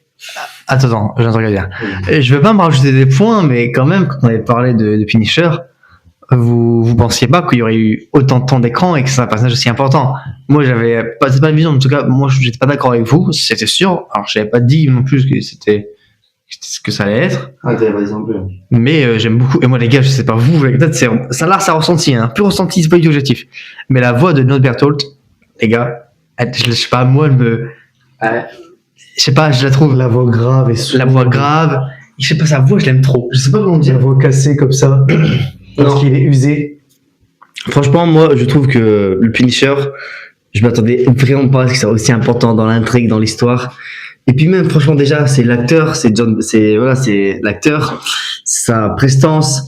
A: Attends, j'ai un truc à dire. Je veux pas me rajouter des points, mais quand même, quand on avait parlé de Punisher, vous pensiez pas qu'il y aurait eu autant de temps d'écran et que c'est un personnage aussi important. Moi, j'avais pas de vision, en tout cas, moi, j'étais pas d'accord avec vous, c'était sûr. Alors, j'avais pas dit non plus que c'était ce que ça allait être.
D: Ah, t'avais pas dit non plus.
A: Mais j'aime beaucoup. Et moi, les gars, je sais pas vous, peut-être ça ressenti, hein, plus ressenti, c'est pas du tout objectif. Mais la voix de Note Berthold, les gars, je sais pas, moi, je sais pas, je la trouve.
C: La voix grave et sourde.
A: La voix grave. Je sais pas, sa voix, je l'aime trop. Je sais pas comment
C: La
A: dire.
C: voix cassée comme ça, parce qu'il est usé.
B: Franchement, moi, je trouve que le Punisher, je m'attendais vraiment pas à ce que ça soit aussi important dans l'intrigue, dans l'histoire. Et puis même, franchement, déjà, c'est l'acteur, c'est l'acteur, sa prestance,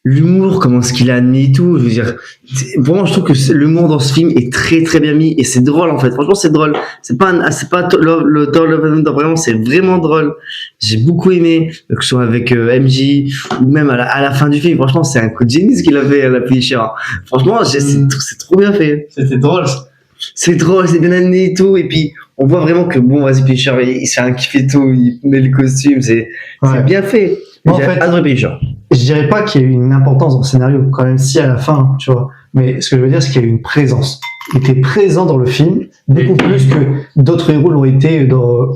B: l'humour, comment ce qu'il a amené et tout. Je veux dire, vraiment, je trouve que l'humour dans ce film est très très bien mis et c'est drôle en fait. Franchement, c'est drôle. C'est pas le Thor Love and Thunder, vraiment, c'est vraiment drôle. J'ai beaucoup aimé, que ce soit avec MJ ou même à la fin du film. Franchement, c'est un coup de génie ce qu'il a fait à la Punisher. Franchement, c'est trop bien fait.
A: C'était drôle.
B: C'est drôle, c'est bien amené et tout. Et puis, on voit vraiment que bon, vas-y, Punisher, il se fait un kiff et tout, il met le costume, c'est bien fait.
C: En
B: J'ai
C: fait,
B: adoré Punisher.
C: je dirais pas qu'il y a eu une importance dans le scénario, quand même si à la fin, tu vois. Mais ce que je veux dire, c'est qu'il y a eu une présence. Il était présent dans le film, beaucoup plus que d'autres héros l'ont été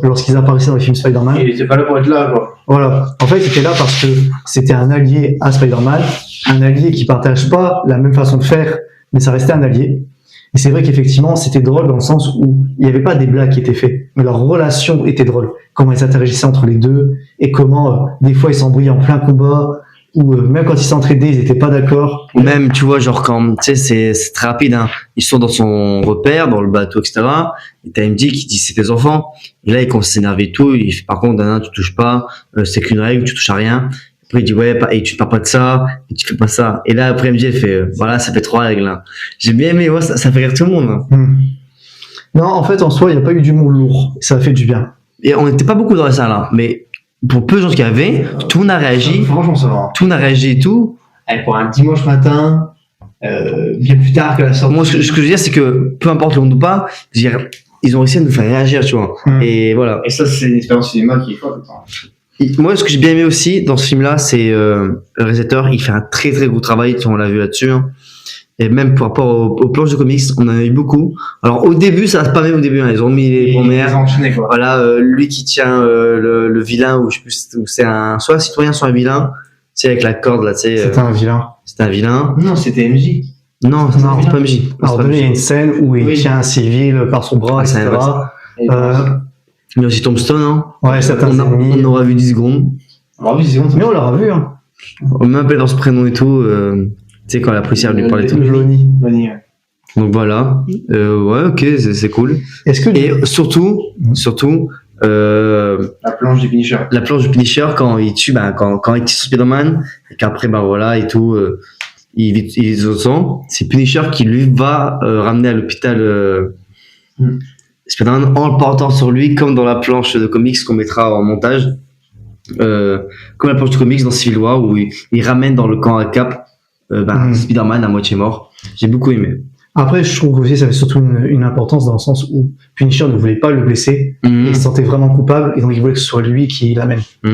C: lorsqu'ils apparaissaient dans les films Spider-Man.
A: Il était pas là pour être là, quoi.
C: Voilà. En fait, il était là parce que c'était un allié à Spider-Man, un allié qui partage pas la même façon de faire, mais ça restait un allié. Et c'est vrai qu'effectivement, c'était drôle dans le sens où il n'y avait pas des blagues qui étaient faites, mais leur relation était drôle. Comment ils interagissaient entre les deux, et comment des fois ils s'embrouillaient en plein combat, ou même quand ils s'entraidaient, ils n'étaient pas d'accord.
B: Ou même, tu vois, genre quand, tu sais, c'est très rapide, hein. Ils sont dans son repère, dans le bateau, etc. Et t'as MJ qui dit c'est tes enfants. Et là, il commence à s'énerver et tout. Il fait, par contre, tu touches pas, c'est qu'une règle, tu touches à rien. Après, il dit, ouais, et tu parles pas de ça, et tu fais pas ça. Et là, après, MJ, il fait, voilà, ça fait 3 règles, là. J'ai bien aimé, ouais, ça fait rire tout le monde, hein.
C: Non, en fait, en soi, il n'y a pas eu d'humour lourd. Ça a fait du bien.
B: Et on n'était pas beaucoup dans la salle, hein. Mais pour peu de gens qu'il y avait, tout le monde a réagi.
A: Franchement, ça va.
B: Tout le monde a réagi et tout.
A: Pour un dimanche matin, bien plus tard que la sortie.
B: Moi, ce que je veux dire, c'est que peu importe le monde ou pas, je veux dire, ils ont réussi à nous faire réagir, tu vois. Et voilà.
A: Et ça, c'est une expérience cinéma qui est folle.
B: Moi, ce que j'ai bien aimé aussi dans ce film-là, c'est le réalisateur, il fait un très très gros travail, on l'a vu là-dessus. Hein. Et même par rapport aux planches de comics, on en a eu beaucoup. Alors au début, ça va pas même au début, hein. Ils ont mis les premières.
A: Enchaîné, quoi.
B: Voilà, lui qui tient le vilain, ou je sais plus, ou c'est soit un citoyen, soit un vilain. Tu sais, avec la corde là, tu sais.
C: C'était un vilain.
B: C'était un vilain.
A: Non, c'était MJ.
B: Non, c'est pas MJ.
C: Alors, il y a une scène où il
A: Oui.
C: tient un civil par son bras,
B: Ah, c'est
C: etc.
A: Et
B: Il y a aussi Tombstone, hein.
C: Ouais, certains ennemis.
B: On aura vu 10 secondes.
A: alors, oui, c'est bon.
C: Mais on l'aura vu, hein.
B: On m'appelle dans ce prénom et tout. Tu sais, quand la policière lui parle et tout.
C: Lonnie.
B: Donc voilà. Ouais, ok, c'est cool.
C: Est-ce que
B: Et surtout,
A: La planche du Punisher.
B: la planche du Punisher quand il tue, quand il tue Spider-Man, et qu'après, voilà, et tout, il est innocent. C'est Punisher qui lui va ramener à l'hôpital Spider-Man en le portant sur lui, comme dans la planche de comics qu'on mettra en montage. Comme la planche de comics dans Civil War où il ramène dans le camp à Cap Spider-Man à moitié mort. J'ai beaucoup aimé.
C: Après, je trouve aussi que ça avait surtout une importance dans le sens où Punisher ne voulait pas le blesser, et il se sentait vraiment coupable, et donc il voulait que ce soit lui qui l'amène.
A: Mais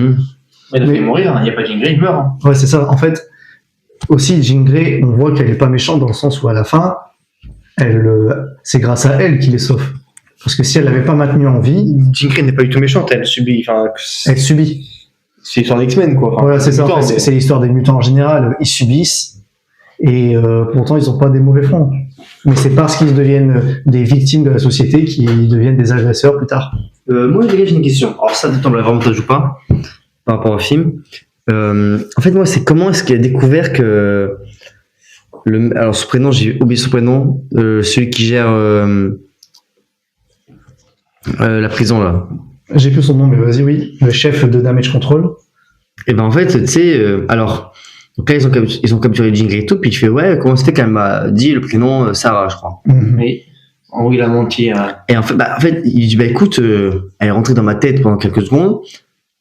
A: il a
C: Mais-
A: fait mourir, il n'y a pas Jean Grey, il meurt. Hein.
C: Ouais, c'est ça. En fait, aussi, Jean Grey, on voit qu'elle est pas méchante dans le sens où à la fin, c'est grâce à elle qu'il est sauf. Parce que si elle l'avait pas maintenu en vie,
A: Jean Grey n'est pas du tout méchante, elle subit. Enfin,
C: elle subit.
A: c'est l'histoire d'X-Men, quoi. Enfin,
C: Voilà, c'est ça. En
A: mutants,
C: fait,
A: mais-
C: c'est l'histoire des mutants en général. Ils subissent et pourtant ils n'ont pas des mauvais fronts. Mais c'est parce qu'ils deviennent des victimes de la société qu'ils deviennent des agresseurs plus tard.
B: Moi, les gars, j'ai une question. Alors, ça, on l'a vraiment ou pas, par rapport au film. En fait, moi, c'est comment est-ce qu'il a découvert que. Alors, son prénom, j'ai oublié son prénom. Celui qui gère la prison, là.
C: J'ai plus son nom, mais vas-y, oui. Le chef de Damage Control.
B: Et ben, en fait, tu sais, alors. Donc là, ils ont capturé Jean Grey et tout, puis il fait, ouais, comment c'était qu'elle m'a dit le prénom Sarah, je crois.
A: Oui. En gros, il a menti. Hein.
B: Et en fait, il dit, bah écoute, elle est rentrée dans ma tête pendant quelques secondes.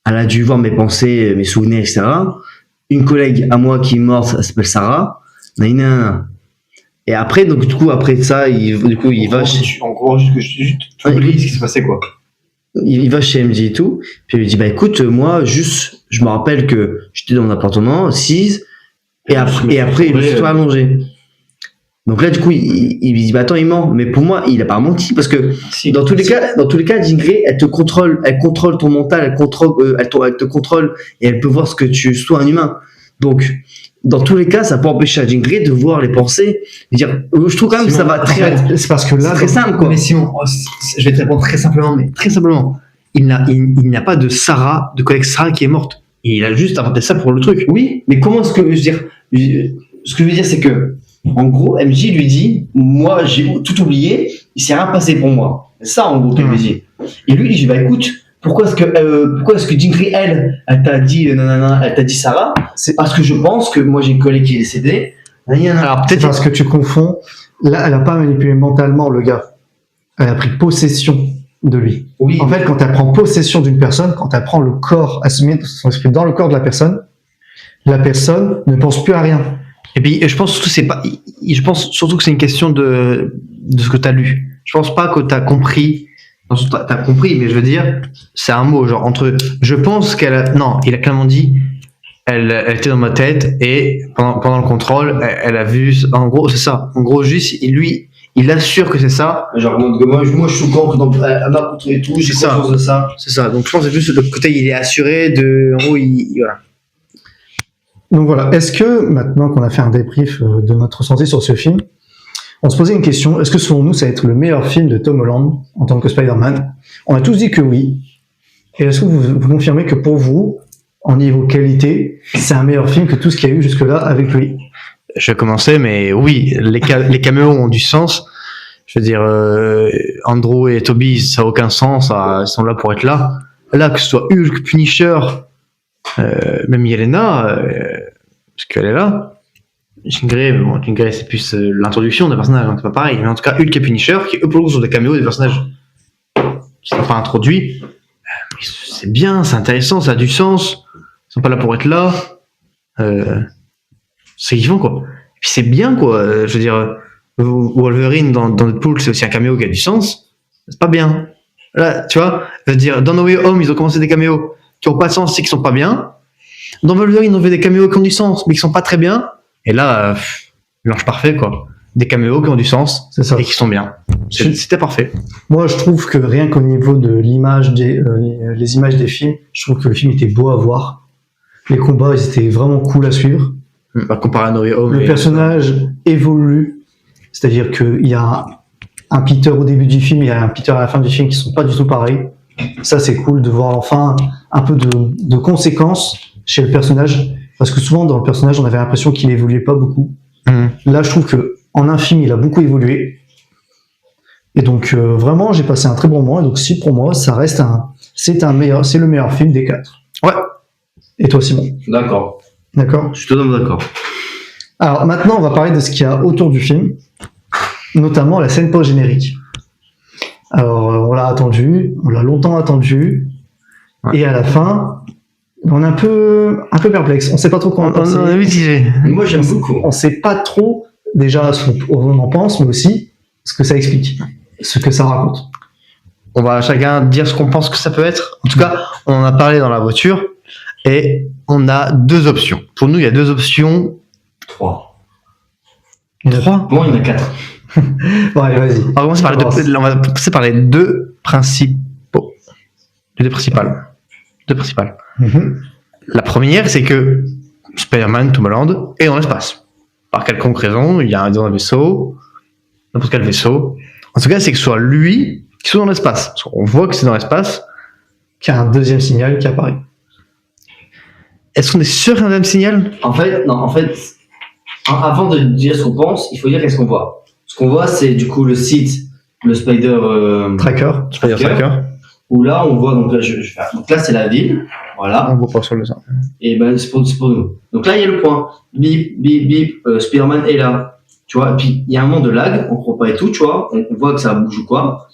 B: Elle a dû voir mes pensées, mes souvenirs, etc. Une collègue à moi qui est morte, elle s'appelle Sarah. Nanana. Et après, donc du coup, après ça, il va chez,
A: En gros, juste tu oublies ce qui s'est passé, quoi.
B: il va chez MJ et tout. Puis il lui dit, bah écoute, moi, juste, je me rappelle que j'étais dans mon appartement, assise, et après, il me toi allongé. Donc là, du coup, il lui dit, bah attends, il ment. Mais pour moi, il a pas menti parce que
A: Si.
B: dans tous les cas, Jean Grey, elle contrôle ton mental, elle te contrôle et elle peut voir ce que tu sois un humain. Donc, dans tous les cas, ça peut empêcher à Jean Grey de voir les pensées. Je trouve quand même que ça va
C: En
B: très,
C: fait, c'est parce que là,
B: c'est très simple, quoi.
A: Mais Simon, je vais te répondre très simplement, mais très simplement. Il n'a pas de Sarah, de collègue Sarah qui est morte. Il a juste inventé ça pour le truc.
B: Oui, mais comment est-ce que je veux dire ce que je veux dire, c'est que en gros, MJ lui dit, moi, j'ai tout oublié, il s'est rien passé pour moi. C'est ça, en gros, qu'il lui dit. Et lui, il dit, bah écoute, pourquoi est-ce que Jean Grey, elle t'a dit, nanana, elle t'a dit Sarah? C'est parce que je pense que moi, j'ai une collègue qui est décédée.
A: Alors
C: c'est
A: peut-être
C: parce que tu confonds. Là, elle a pas manipulé mentalement le gars. Elle a pris possession de lui.
B: Oui.
C: En fait, quand elle prend possession d'une personne, quand elle prend le corps, elle se met son esprit dans le corps de la personne ne pense plus à rien.
A: Et puis je pense surtout je pense surtout que c'est une question de ce que tu as lu. Je pense pas que tu as compris. T'as compris, mais je veux dire, c'est un mot genre entre. Je pense non, il a clairement dit. Elle était dans ma tête et pendant le contrôle, elle a vu. En gros, c'est ça. En gros, juste il assure que c'est ça.
B: Genre, moi, je suis au courant que elle m'a contrôlé et tout, j'ai
A: C'est ça.
B: conscience de ça.
A: C'est ça. Donc je pense que c'est juste le côté il est assuré de. En gros, voilà.
C: Donc voilà. Est-ce que maintenant qu'on a fait un débrief de notre ressenti sur ce film, on se posait une question, est-ce que selon nous ça va être le meilleur film de Tom Holland en tant que Spider-Man? On a tous dit que oui. Et est-ce que vous confirmez que pour vous, en niveau qualité, c'est un meilleur film que tout ce qu'il y a eu jusque-là avec lui?
A: Je vais commencer, mais oui, les caméos ont du sens. Je veux dire, Andrew et Toby, ça n'a aucun sens. Ils sont là pour être là. Là, que ce soit Hulk, Punisher, même Yelena, parce qu'elle est là. Jean Grey, c'est plus l'introduction des personnages, donc c'est pas pareil. Mais en tout cas, Hulk et Punisher, qui eux pour le coup sont des caméos des personnages qui sont pas introduits, c'est bien, c'est intéressant, ça a du sens. Ils sont pas là pour être là. C'est kiffant, quoi. Et puis c'est bien, quoi. Je veux dire, Wolverine dans Deadpool, c'est aussi un caméo qui a du sens. C'est pas bien. Là, tu vois, je veux dire, dans No Way Home, ils ont commencé des caméos qui ont pas de sens et qui sont pas bien. Dans Wolverine, on fait des caméos qui ont du sens, mais qui sont pas très bien. Et là, mélange parfait, quoi. Des caméos qui ont du sens
C: C'est ça.
A: et qui sont bien. C'était parfait.
C: Moi, je trouve que rien qu'au niveau de l'image les images des films, je trouve que le film était beau à voir. Les combats, ils étaient vraiment cool à suivre.
A: Comparé à No Way Home.
C: Le personnage évolue, c'est-à-dire qu'il y a un Peter au début du film, il y a un Peter à la fin du film qui sont pas du tout pareils. Ça, c'est cool de voir enfin un peu de conséquences chez le personnage, parce que souvent dans le personnage, on avait l'impression qu'il évoluait pas beaucoup. Là, je trouve que en un film, il a beaucoup évolué. Et donc vraiment, j'ai passé un très bon moment. Et donc si pour moi, ça reste c'est le meilleur film des 4.
A: Ouais.
C: Et toi, Simon?
B: D'accord.
C: D'accord.
B: Je suis totalement d'accord.
C: Alors maintenant, on va parler de ce qu'il y a autour du film, notamment la scène post-générique. Alors, on l'a attendu, on l'a longtemps attendu,
A: Ouais.
C: et à la fin, on est un peu perplexe. On sait pas trop quoi en penser.
A: On est mitigé.
B: Moi, j'aime beaucoup.
C: On sait pas trop déjà ce qu'on en pense, mais aussi ce que ça explique, ce que ça raconte.
A: On va chacun dire ce qu'on pense que ça peut être. En tout cas, on en a parlé dans la voiture et on a 2 options. Pour nous, il y a 2 options.
D: 3.
A: 3.
D: Bon, il y en a 4.
C: Bon, allez, vas-y.
A: On va commencer par on va commencer par les 2 principaux. Les 2 principales. 2 principales.
C: Mhm.
A: La première, c'est que Spider-Man, Tom Holland, est dans l'espace. Par quelconque raison, il y a dans un vaisseau, n'importe quel vaisseau. En tout cas, c'est que ce soit lui qui soit dans l'espace. Parce qu'on voit que c'est dans l'espace.
C: Qu'il y a un deuxième signal qui apparaît.
A: Est-ce qu'on est sûr qu'il y a un deuxième signal?
D: En fait, avant de dire ce qu'on pense, il faut dire qu'est-ce qu'on voit. Ce qu'on voit, c'est du coup le site, le Spider
C: Tracker.
A: Tracker.
D: où là, on voit, donc là, donc là, c'est la ville, voilà,
A: On voit pas sur le sang.
D: et ben, c'est pour nous. Donc là, il y a le point, bip, bip, bip, Spider-Man est là, tu vois, et puis il y a un moment de lag, on comprend pas et tout, tu vois, on voit que ça bouge ou quoi.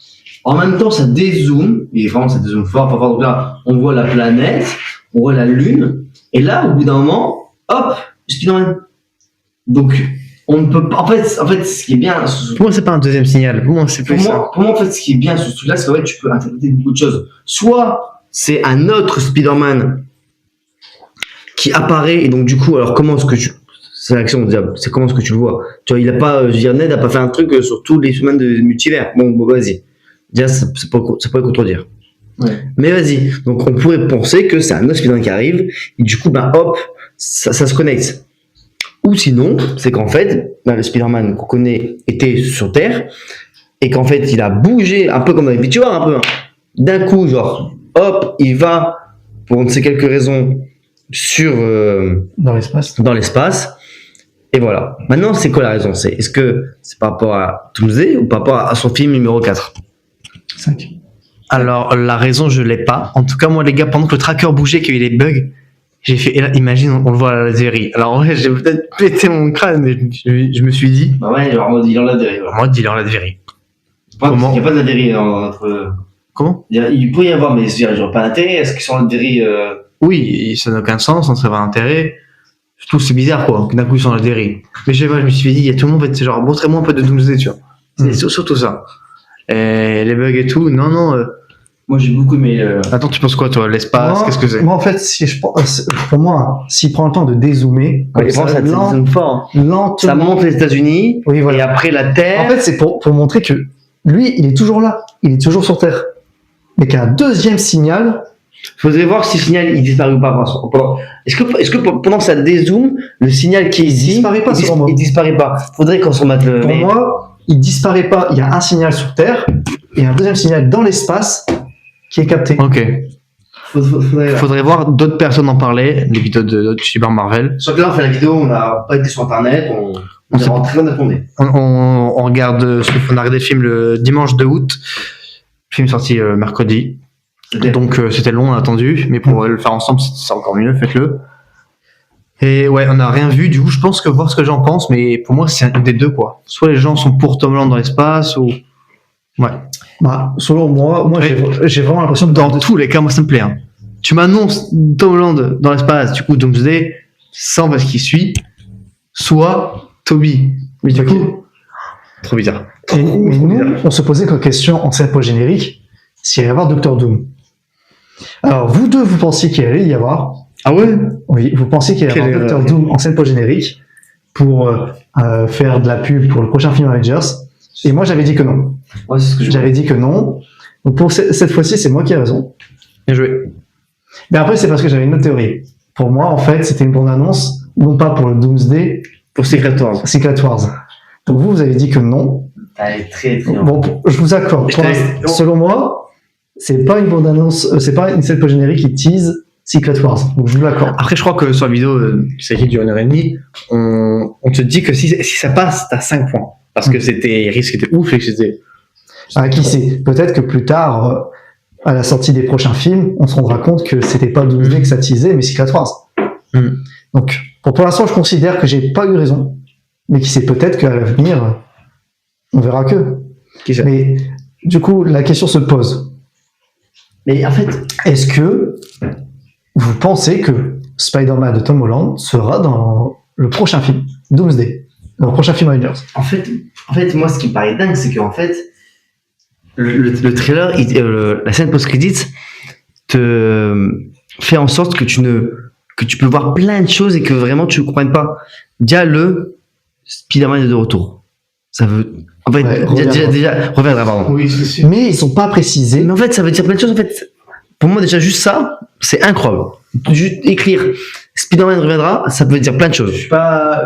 D: En même temps, ça dézoome, et vraiment, ça dézoome fort, donc là, on voit la planète, on voit la lune, et là, au bout d'un moment, hop, Spider-Man. Donc, on ne peut pas, en fait, ce qui est bien,
A: Pour moi, c'est pas un deuxième signal. Pour moi, c'est plus ça.
D: pour moi, en fait, ce qui est bien sur ce truc-là, c'est qu'en fait, tu peux interpréter beaucoup de choses. Soit,
B: C'est un autre Spider-Man qui apparaît, et donc du coup, alors comment est-ce que tu... C'est l'action, déjà, c'est comment est-ce que tu le vois? Tu vois, il a pas, je veux dire, Ned a pas fait un truc sur tous les semaines de multivers. Bon, vas-y. Déjà, ça pourrait contredire.
D: ouais.
B: Mais vas-y. Donc, on pourrait penser que c'est un autre Spider-Man qui arrive, et du coup, ben, hop, ça se connecte. Ou sinon, c'est qu'en fait, ben, le Spider-Man qu'on connaît était sur Terre, et qu'en fait, il a bougé, un peu comme dans les tu vois, un peu, hein. D'un coup, genre, hop, il va, pour ne sais quelques raisons,
C: Dans l'espace.
B: dans l'espace, et voilà. Maintenant, c'est quoi la raison? Est-ce que c'est par rapport à Doomsday ou par rapport à son film numéro 4?
C: 5.
A: Alors, la raison, je l'ai pas. En tout cas, moi, les gars, pendant que le tracker bougeait, qu'il y avait des bugs, j'ai fait, et là, imagine, on le voit à la série. Alors, en vrai, j'ai peut-être pété mon crâne, mais je me suis dit,
D: Bah ouais, genre, en mode, il enlève des règles.
A: moi, dis-leur la série.
D: Il n'y a pas de la vérité dans notre.
A: Comment?
D: Il peut y avoir, mais je dirais, genre, pas d'intérêt. Est-ce qu'ils sont en dérive
A: Oui, ça n'a aucun sens, ça ne serait pas d'intérêt. Surtout, c'est bizarre, quoi, que d'un coup, ils sont dans la série. Mais je sais pas, je me suis dit, il y a tout le monde, en fait, c'est genre, montrez-moi un peu de Doomsday, tu vois. C'est surtout ça. Et les bugs et tout, non.
D: Moi, j'ai beaucoup aimé.
A: Attends, tu penses quoi, toi? L'espace, qu'est-ce que c'est?
C: Moi, en fait, pour moi, s'il prend le temps de dézoomer,
B: Ouais, ça dézoome fort.
C: lentement.
B: Ça montre les États-Unis,
C: Oui,
B: et
C: voilà.
B: après la Terre.
C: En fait, c'est pour montrer que lui, il est toujours là. Il est toujours sur Terre. Mais qu'un deuxième signal,
B: Faudrait voir si le signal il disparaît ou pas. Est-ce que pendant que ça dézoome, le signal qui est ici,
C: disparaît pas, selon moi.
B: il disparaît pas. Faudrait qu'on se remette le.
C: pour moi, il disparaît pas. Il y a un signal sur Terre et un deuxième signal dans l'espace qui est capté.
A: Ok.
D: Faudrait.
A: Faudrait voir d'autres personnes en parler, les vidéos de Super Marvel.
D: Sauf que là, on fait la vidéo, on n'a pas été sur internet, on
A: s'est-
D: est rentré, on a tourné.
A: On regarde, on a regardé le film le dimanche 2 août. Le film sorti mercredi. Donc c'était long, on a attendu, mais pour le faire ensemble, c'est encore mieux, faites-le. Et ouais, on n'a rien vu, du coup, je pense que voir ce que j'en pense, mais pour moi, c'est un des deux, quoi. Soit les gens sont pour Tom Holland dans l'espace, ou. Ouais.
C: Bah, selon moi, j'ai vraiment l'impression que
A: Dans tous les cas, moi, ça me plaît. Hein. Tu m'annonces Tom Holland dans l'espace, du coup, Doomsday, sans parce qu'il suit, soit Toby. Mais du
C: Ok.
A: coup, trop bizarre.
C: Mais nous, on se posait comme question en scène post-générique s'il allait y avoir Doctor Doom. Alors, vous deux, vous pensiez qu'il allait y avoir.
A: Ah ouais?
C: Oui, vous pensiez qu'il allait y avoir
A: Quelle
C: Doctor
A: erreur.
C: Doom en scène post-générique pour faire de la pub pour le prochain film Avengers. Et moi, j'avais dit que non.
D: Ouais, c'est ce que je
C: J'avais dit que non. Donc, pour cette fois-ci, c'est moi qui ai raison.
A: Bien joué.
C: Mais après, c'est parce que j'avais une autre théorie. Pour moi, en fait, c'était une bande-annonce, non pas pour le Doomsday,
B: Pour Secret Wars.
C: Secret Wars. Donc vous avez dit que non.
D: Elle est très, très.
C: Bon, je vous accorde.
A: Je
C: Pour
A: t'avais-
C: l'instant, selon moi, c'est pas une bande-annonce, c'est pas une scène post-générique qui tease Secret Wars. Donc je vous l'accorde.
A: Après, je crois que sur la vidéo, qui s'est écrit d'une heure et demie, on te dit que si ça passe, t'as 5 points. Parce que les risques étaient ouf et que c'était.
C: Ah, qui sait? Peut-être que plus tard, à la sortie des prochains films, on se rendra compte que c'était pas Doomsday que ça teasait, mais Secret Wars.
A: Mm.
C: Donc, pour l'instant, je considère que j'ai pas eu raison. Mais qui sait, peut-être qu'à l'avenir, on verra que.
A: Qui sait?
C: Mais du coup, la question se pose.
D: Mais en fait,
C: Est-ce que vous pensez que Spider-Man de Tom Holland sera dans le prochain film, Doomsday? Dans le prochain film Avengers.
B: En fait, moi, ce qui me paraît dingue, c'est qu'en fait, le trailer, la scène post-credits te fait en sorte que tu peux voir plein de choses et que vraiment tu ne comprennes pas. Déjà, le Spider-Man est de retour. Ça veut, en fait,
C: Ouais,
B: reviendra, pardon.
A: Oui, c'est sûr.
C: Mais ils sont pas précisés.
B: Mais en fait, ça veut dire plein de choses. En fait, pour moi, déjà, juste ça, c'est incroyable. Juste écrire Spider-Man reviendra, ça veut dire plein de
A: Je
B: choses.
A: suis pas.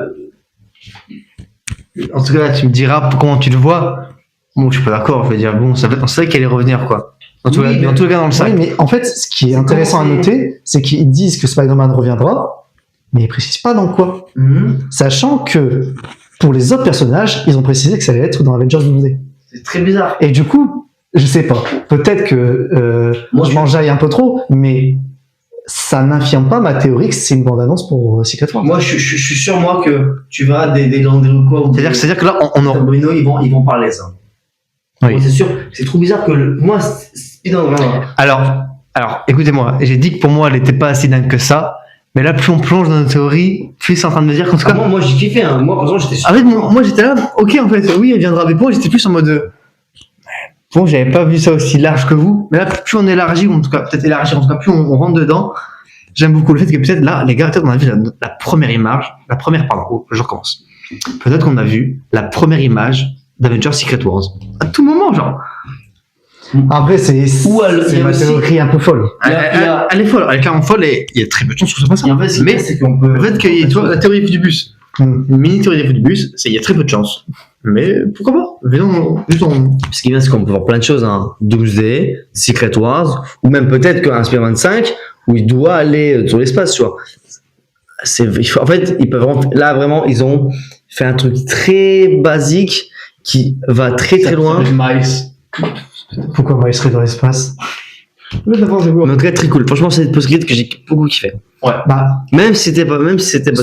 A: En tout cas, tu me diras comment tu le vois. Bon, je suis pas d'accord. Je veux dire, bon, on savait qu'elle allait revenir, quoi. Dans tous les cas, dans le sac.
C: Oui, mais en fait, ce qui est intéressant à noter, c'est qu'ils disent que Spider-Man reviendra, mais ils précisent pas dans quoi. Sachant que pour les autres personnages, ils ont précisé que ça allait être dans Avengers Doomsday.
B: C'est très bizarre.
C: Et du coup, je sais pas. Peut-être que je m'enjaille un peu trop, mais ça n'infirme pas ma théorie que c'est une bande-annonce pour Secret Wars.
B: Moi, je suis sûr, moi, que tu verras des grands quoi.
A: C'est-à-dire que là, on aura.
B: Bruno, ils vont parler ça.
A: Oui.
B: Moi, c'est sûr. C'est trop bizarre que moi, Spider-Man reviendra.
A: Alors, écoutez-moi. J'ai dit que pour moi, elle était pas assez dingue que ça. Mais là, plus on plonge dans nos théories, plus c'est en train de me dire qu'en tout cas.
B: Moi, j'ai kiffé. Hein. Moi, par exemple, j'étais sûr.
A: En fait, moi, j'étais là. Ok, en fait, oui, elle viendra. Mais pour moi, j'étais plus en mode. Bon, j'avais pas vu ça aussi large que vous. Mais là, plus on élargit, ou en tout cas, peut-être élargir, en tout cas, plus on rentre dedans. J'aime beaucoup le fait que peut-être là, les gars, peut-être on a vu la première image, je recommence. Peut-être qu'on a vu la première image d'Avengers Secret Wars. À tout moment, genre.
C: Après, c'est
B: il y a
C: ma
B: aussi-
C: théorie un peu folle.
A: Elle est folle, elle est clairement folle et il y a très peu de chances que ce soit pas ça.
B: Et en fait,
A: Mais
B: c'est qu'on peut.
A: le fait qu'il y ait, tu vois, la théorie du bus, une mini théorie du bus, il y a très peu de chances. Mais pourquoi pas? Faisons.
B: Ce qui est bien, c'est qu'on peut voir plein de choses. Hein. Doomsday, Secret Wars, ou même peut-être qu'un Spider-Man 5, où il doit aller sur l'espace, tu vois. En fait, ils peuvent vraiment, ils ont fait un truc très basique qui va très très loin.
C: Pourquoi moi, il serait dans l'espace?
B: Mais en tout cas, très cool. Franchement, c'est une post-credit que j'ai beaucoup kiffé.
C: Bah,
B: Même si c'était pas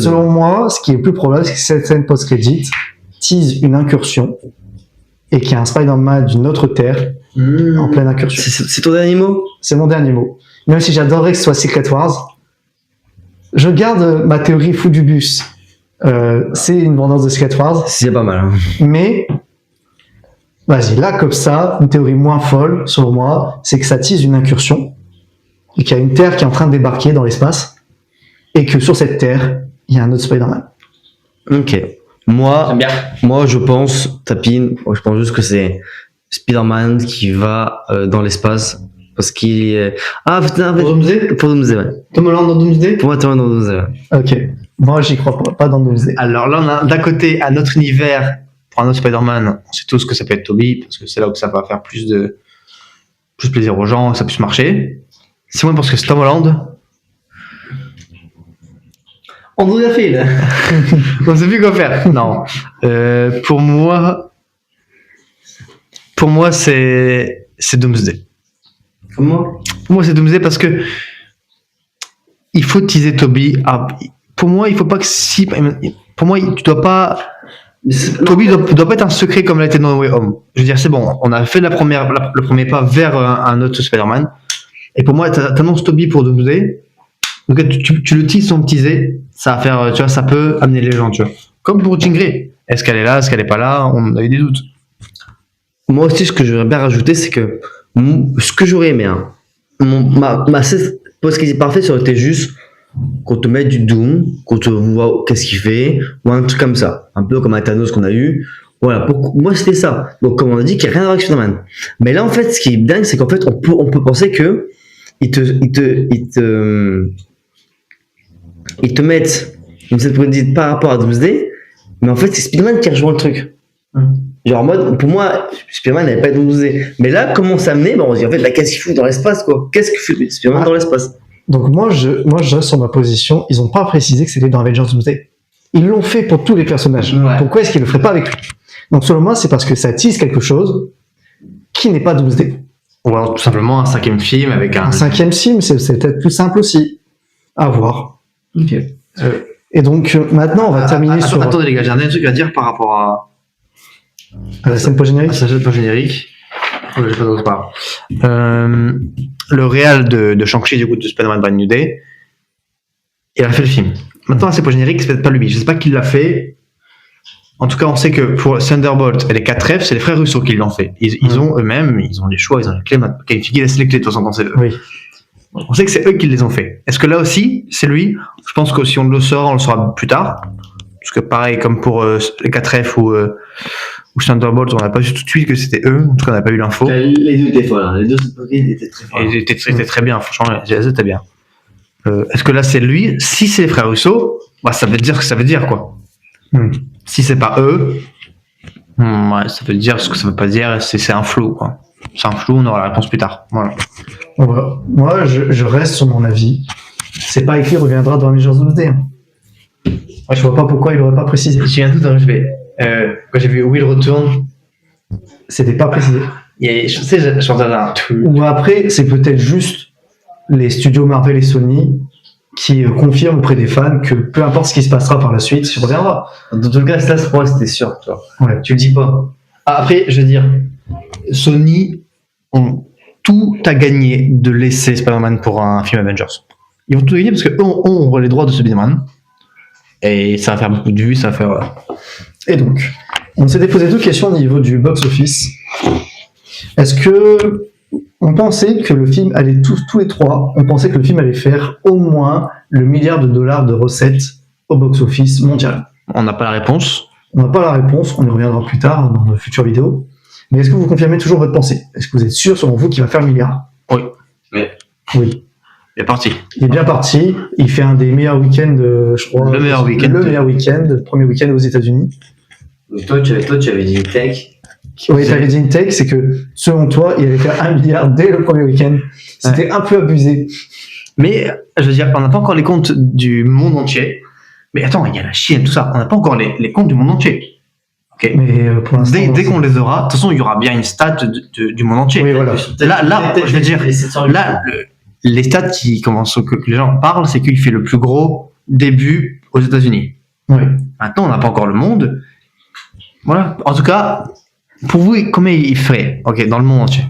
C: selon moi, ce qui est le plus probable, c'est que cette scène post-credit tease une incursion et qu'il y a un Spider-Man d'une autre Terre en pleine incursion.
B: C'est ton dernier mot?
C: C'est mon dernier mot. Même si j'adorerais que ce soit Secret Wars, je garde ma théorie fou du bus. C'est une bande-annonce de Secret Wars,
B: C'est pas mal. Hein.
C: mais vas-y, là comme ça, une théorie moins folle, selon moi, c'est que ça tease une incursion et qu'il y a une Terre qui est en train de débarquer dans l'espace et que sur cette Terre, il y a un autre Spider-Man.
B: Ok. Moi, je pense, Tapine, je pense juste que c'est Spider-Man qui va dans l'espace parce qu'il est... Ah putain, en fait,
A: Pour Doomsday?
B: pour Doomsday, ouais.
A: Tom Holland dans Doomsday?
B: Pour moi, Tom Holland dans Doomsday, ouais.
C: Ok. Moi, j'y crois pas dans Doomsday.
A: Alors là, on a d'un côté un autre univers pour un autre Spider-Man. On sait tous que ça peut être Tobey parce que c'est là où ça va faire plus plaisir aux gens, ça puisse marcher. C'est moi parce que c'est Tom Holland.
B: Andrew Garfield.
A: On sait plus quoi faire. Non. Pour moi, c'est Doomsday.
B: Comment?
A: Pour moi, c'est Doomsday parce que il faut teaser Tobey. Pour moi, il faut pas que si. Pour moi, tu dois pas. Tobey doit pas être un secret comme l'a été dans No Way Home. Je veux dire, c'est bon. On a fait le premier pas vers un autre Spider-Man. Et pour moi, t'annonces Tobey pour Doomsday. Donc, tu le teases sans le teaser. Ça va faire, tu vois, ça peut amener les gens, tu vois. Comme pour Jean Grey. Est-ce qu'elle est là? Est-ce qu'elle est pas là? On a eu des doutes.
B: Moi aussi, ce que j'aurais bien rajouté, c'est que ce que j'aurais aimé, hein, ma post-credit parfait, ça aurait été juste qu'on te mette du Doom, qu'on te voit qu'est-ce qu'il fait, ou un truc comme ça. Un peu comme un Thanos qu'on a eu. Voilà, moi c'était ça. Donc comme on a dit, qu'il n'y a rien à voir avec Spider-Man. Mais là en fait, ce qui est dingue, c'est qu'en fait, on peut penser que ils te mettent une scène prédite par rapport à Doomsday, mais en fait c'est Spider-Man qui rejoint le truc. Genre en mode, pour moi, Spider-Man n'avait pas été Doomsday. Mais là, comment ça amenait? On se dit en fait, là, qu'est-ce qu'il fout dans l'espace, quoi? Qu'est-ce que fait Spider-Man dans l'espace?
C: Donc moi, je reste sur ma position. Ils n'ont pas précisé que c'était dans Avengers Doomsday. Ils l'ont fait pour tous les personnages.
B: Ouais.
C: Pourquoi est-ce qu'ils le feraient pas avec lui? Donc selon moi, c'est parce que ça tease quelque chose qui n'est pas Doomsday.
A: Ou alors tout simplement un 5e film avec
C: Un 5e film, c'est peut-être plus simple aussi. À voir.
B: Ok.
C: Et donc maintenant, on va terminer sur
A: Attendez les gars, j'ai un dernier truc à dire par rapport à
C: la scène post-générique.
A: ça jette pas générique. J'ai pas d'autre part. Le réal de Shang-Chi, du coup, de Spider-Man Brand New Day, il a fait le film. Maintenant, c'est pas générique, c'est peut-être pas lui. Je sais pas qui l'a fait. En tout cas, on sait que pour Thunderbolt et les 4 F, c'est les frères Russo qui l'ont fait. Ils ont eux-mêmes, ils ont les choix, ils ont les clés. Qui laisse les clés de toute façon dans ces deux.
C: Oui.
A: On sait que c'est eux qui les ont fait. Est-ce que là aussi, c'est lui? Je pense que si on le saura, on le saura plus tard. Parce que pareil, comme pour les 4F ou Thunderbolt, on n'a pas vu tout de suite que c'était eux. En tout cas, on n'a pas eu l'info.
D: Les deux étaient folles, hein. Les deux étaient très folles.
A: Et ils étaient très bien, franchement, les étaient bien. Est-ce que là, c'est lui? Si c'est les frères Russo, bah, ça veut dire ce que ça veut dire, quoi. Si c'est pas eux, ouais, ça veut dire ce que ça veut pas dire, c'est un flou, quoi. C'est un flou, on aura la réponse plus tard. Voilà.
C: Voilà. Moi, je reste sur mon avis. C'est pas écrit reviendra dans Avengers Doomsday. Hein. Je vois pas pourquoi il aurait pas précisé.
A: J'ai un doute, hein, quand j'ai vu Will retourne,
C: C'était pas précisé.
A: je sais, j'entendais un truc.
C: Ou après, c'est peut-être juste les studios Marvel et Sony qui confirment auprès des fans que peu importe ce qui se passera par la suite, il reviendra.
A: Dans tout cas, là, pour moi, c'était sûr, tu vois.
C: Ouais.
A: Tu le dis pas. Après, je veux dire, Sony ont tout à gagner de laisser Spider-Man pour un film Avengers. Ils vont tout gagner parce qu'eux ont les droits de Spider-Man. Et ça va faire beaucoup de vues, ça va faire.
C: Et donc, on s'était posé deux questions au niveau du box-office. Est-ce que on pensait que le film allait, tous les trois, on pensait que le film allait faire au moins le $1 milliard de recettes au box-office mondial?
A: On n'a pas la réponse.
C: On n'a pas la réponse, on y reviendra plus tard dans de futures vidéos. Mais est-ce que vous confirmez toujours votre pensée? Est-ce que vous êtes sûr, selon vous, qu'il va faire le $1 milliard?
A: Oui.
C: Oui.
A: Il est parti.
C: Il est bien parti. Il fait un des meilleurs week-ends, je crois.
A: Le meilleur week-end.
C: Le meilleur week-end, le premier week-end aux États-Unis.
D: Donc toi, tu avais dit Tech.
C: Oui, tu avais dit une take, c'est que selon toi, il allait faire 1 milliard dès le premier week-end. C'était un peu abusé.
A: Mais, je veux dire, on n'a pas encore les comptes du monde entier. Mais attends, il y a la Chine, tout ça. On n'a pas encore les comptes du monde entier. Ok.
C: Mais pour l'instant.
A: Dès qu'on les aura, de toute façon, il y aura bien une stat du monde entier.
C: Oui, voilà.
A: Là, je veux dire, là, les stats que les gens parlent, c'est qu'il fait le plus gros début aux États-Unis.
C: Oui.
A: Maintenant, on n'a pas encore le monde. Voilà. En tout cas, pour vous, combien il ferait, ok, dans le monde entier?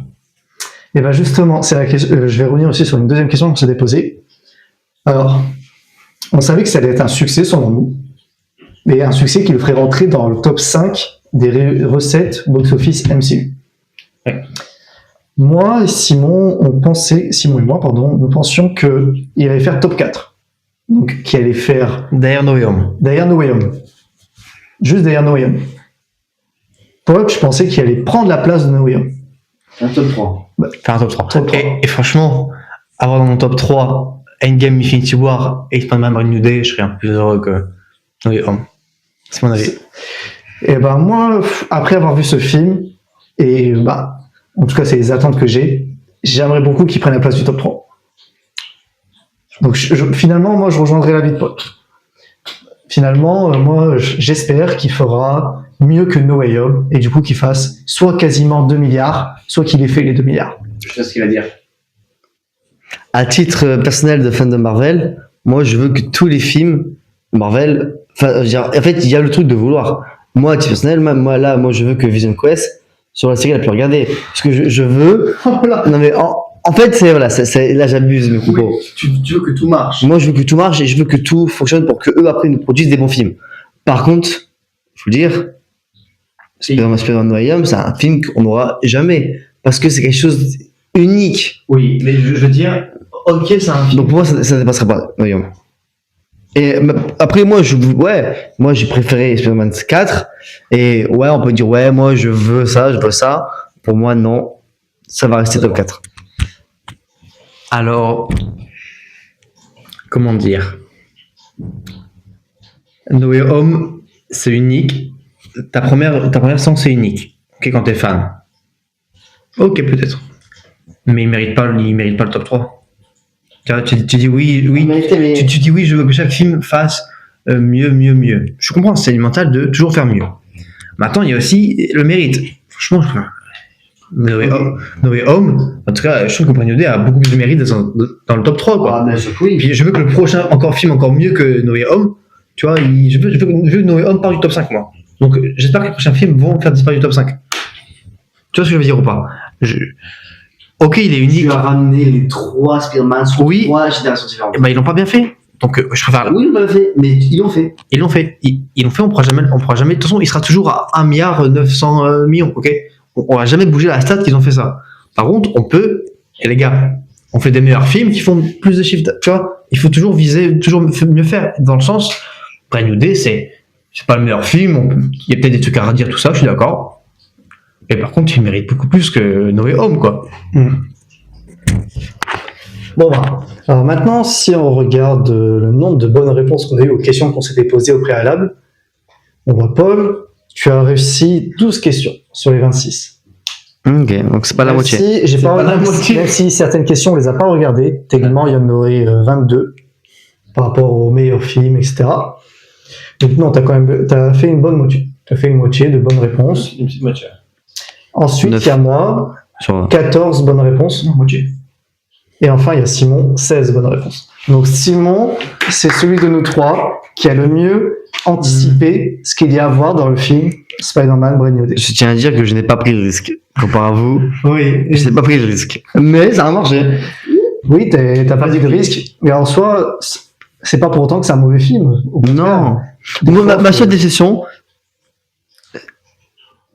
C: Et bien justement, c'est la question, je vais revenir aussi sur une deuxième question qu'on s'était posée. Alors, on savait que ça allait être un succès selon nous, mais un succès qui le ferait rentrer dans le top 5 des recettes box-office MCU.
A: Ouais.
C: Moi et Simon, Simon et moi, nous pensions qu'il allait faire top 4. Donc, qu'il allait faire
A: Derrière No Way Home.
C: derrière No Way Home. Juste derrière No Way Home. Toi, je pensais qu'il allait prendre la place de No Way Home.
D: Un top 3.
A: Faire un top 3.
C: Top 3.
A: Et franchement, avoir dans mon top 3 Endgame, Infinity War et Spider-Man Brand New Day, je serais un peu plus heureux que No Way Home. C'est mon avis.
C: Et ben moi, après avoir vu ce film, et bah, en tout cas c'est les attentes que j'aimerais beaucoup qu'il prenne la place du top 3. Donc finalement, moi je rejoindrai l'avis de Paul. Finalement, moi j'espère qu'il fera mieux que No Way Home, et du coup qu'il fasse soit quasiment 2 milliards, soit qu'il ait fait les 2 milliards.
D: Je sais ce qu'il va dire.
B: À titre personnel de fan de Marvel, moi je veux que tous les films Marvel, en fait il y a le truc de vouloir. Moi à titre personnel, moi je veux que Vision Quest sur la série la plus regardée, parce que je veux. Non mais en fait c'est là j'abuse mes propos.
D: Oui, tu veux que tout marche.
B: Moi je veux que tout marche et je veux que tout fonctionne pour que eux après nous produisent des bons films. Par contre, je veux dire, Spider-Man No Way Home, c'est un film qu'on n'aura jamais parce que c'est quelque chose unique.
A: Oui, mais je veux dire, ok, c'est un film.
B: Donc pour moi, ça ne dépassera pas No Way Home. Et après, moi, j'ai préféré Spider-Man 4. Et ouais, on peut dire, ouais, moi, je veux ça. Pour moi, non. Ça va rester top 4.
A: Alors, comment dire? No Way Home, c'est unique. Ta première séance, c'est unique. Ok, quand t'es fan. Ok, peut-être. Mais il mérite pas le top 3. Tu dis oui. Tu dis oui, je veux que chaque film fasse mieux. Je comprends, c'est mental de toujours faire mieux. Maintenant, il y a aussi le mérite. Franchement, No Way Home, en tout cas, je trouve que Brand New Day a beaucoup plus de mérite dans le top 3, quoi.
D: Ah, bien sûr que oui.
A: Puis je veux que le prochain film encore mieux que No Way Home, tu vois, je veux que No Way Home parte du top 5, moi. Donc, j'espère que les prochains films vont faire disparaître du top 5. Tu vois ce que je veux dire ou pas? Ok, il est unique.
D: Tu as ramené les 3 Spider-Man sur 3 générations différentes.
A: Eh ben, ils l'ont pas bien fait. Donc je préfère.
D: Oui, on l'a fait, mais ils l'ont fait.
A: Ils l'ont fait. Ils l'ont fait. On pourra jamais. De toute façon, il sera toujours à 1 milliard 900 millions. Ok. On va jamais bouger la stat qu'ils ont fait ça. Par contre, on peut. Et les gars, on fait des meilleurs films qui font plus de chiffres. Tu vois, il faut toujours viser, toujours mieux faire. Dans le sens, Brand New Day, c'est pas le meilleur film. Il y a peut-être des trucs à redire, tout ça. Je suis d'accord. Et par contre, il mérite beaucoup plus que No Way Home, quoi.
C: Bon, bah, alors maintenant, si on regarde le nombre de bonnes réponses qu'on a eues aux questions qu'on s'était posées au préalable, on voit Paul, tu as réussi 12 questions sur les 26.
B: Ok, donc c'est pas la moitié.
C: Si, j'ai
A: C'est
C: pas
A: pas la
C: même
A: moitié.
C: si certaines questions, on les a pas regardées. Techniquement, il y en aurait 22 par rapport aux meilleurs films, etc. Donc non, t'as fait une bonne moitié. T'as fait une moitié de bonnes réponses.
A: Une petite moitié.
C: Ensuite,
B: Neuf.
C: il y a moi,
B: Sur...
C: 14 bonnes réponses.
A: Non, moitié.
C: Et enfin, il y a Simon, 16 bonnes réponses. Donc Simon, c'est celui de nous trois qui a le mieux anticipé ce qu'il y a à voir dans le film Spider-Man Brand New Day.
B: Je tiens à dire que je n'ai pas pris le risque. Comparé à vous,
C: Oui,
B: je n'ai pas pris le risque. Mais ça a marché.
C: oui, t'as pas pris de risque, mais en soi, c'est pas pour autant que c'est un mauvais film. Au contraire.
B: Non.
C: Des
B: Moi,
C: fois,
B: ma seule déception,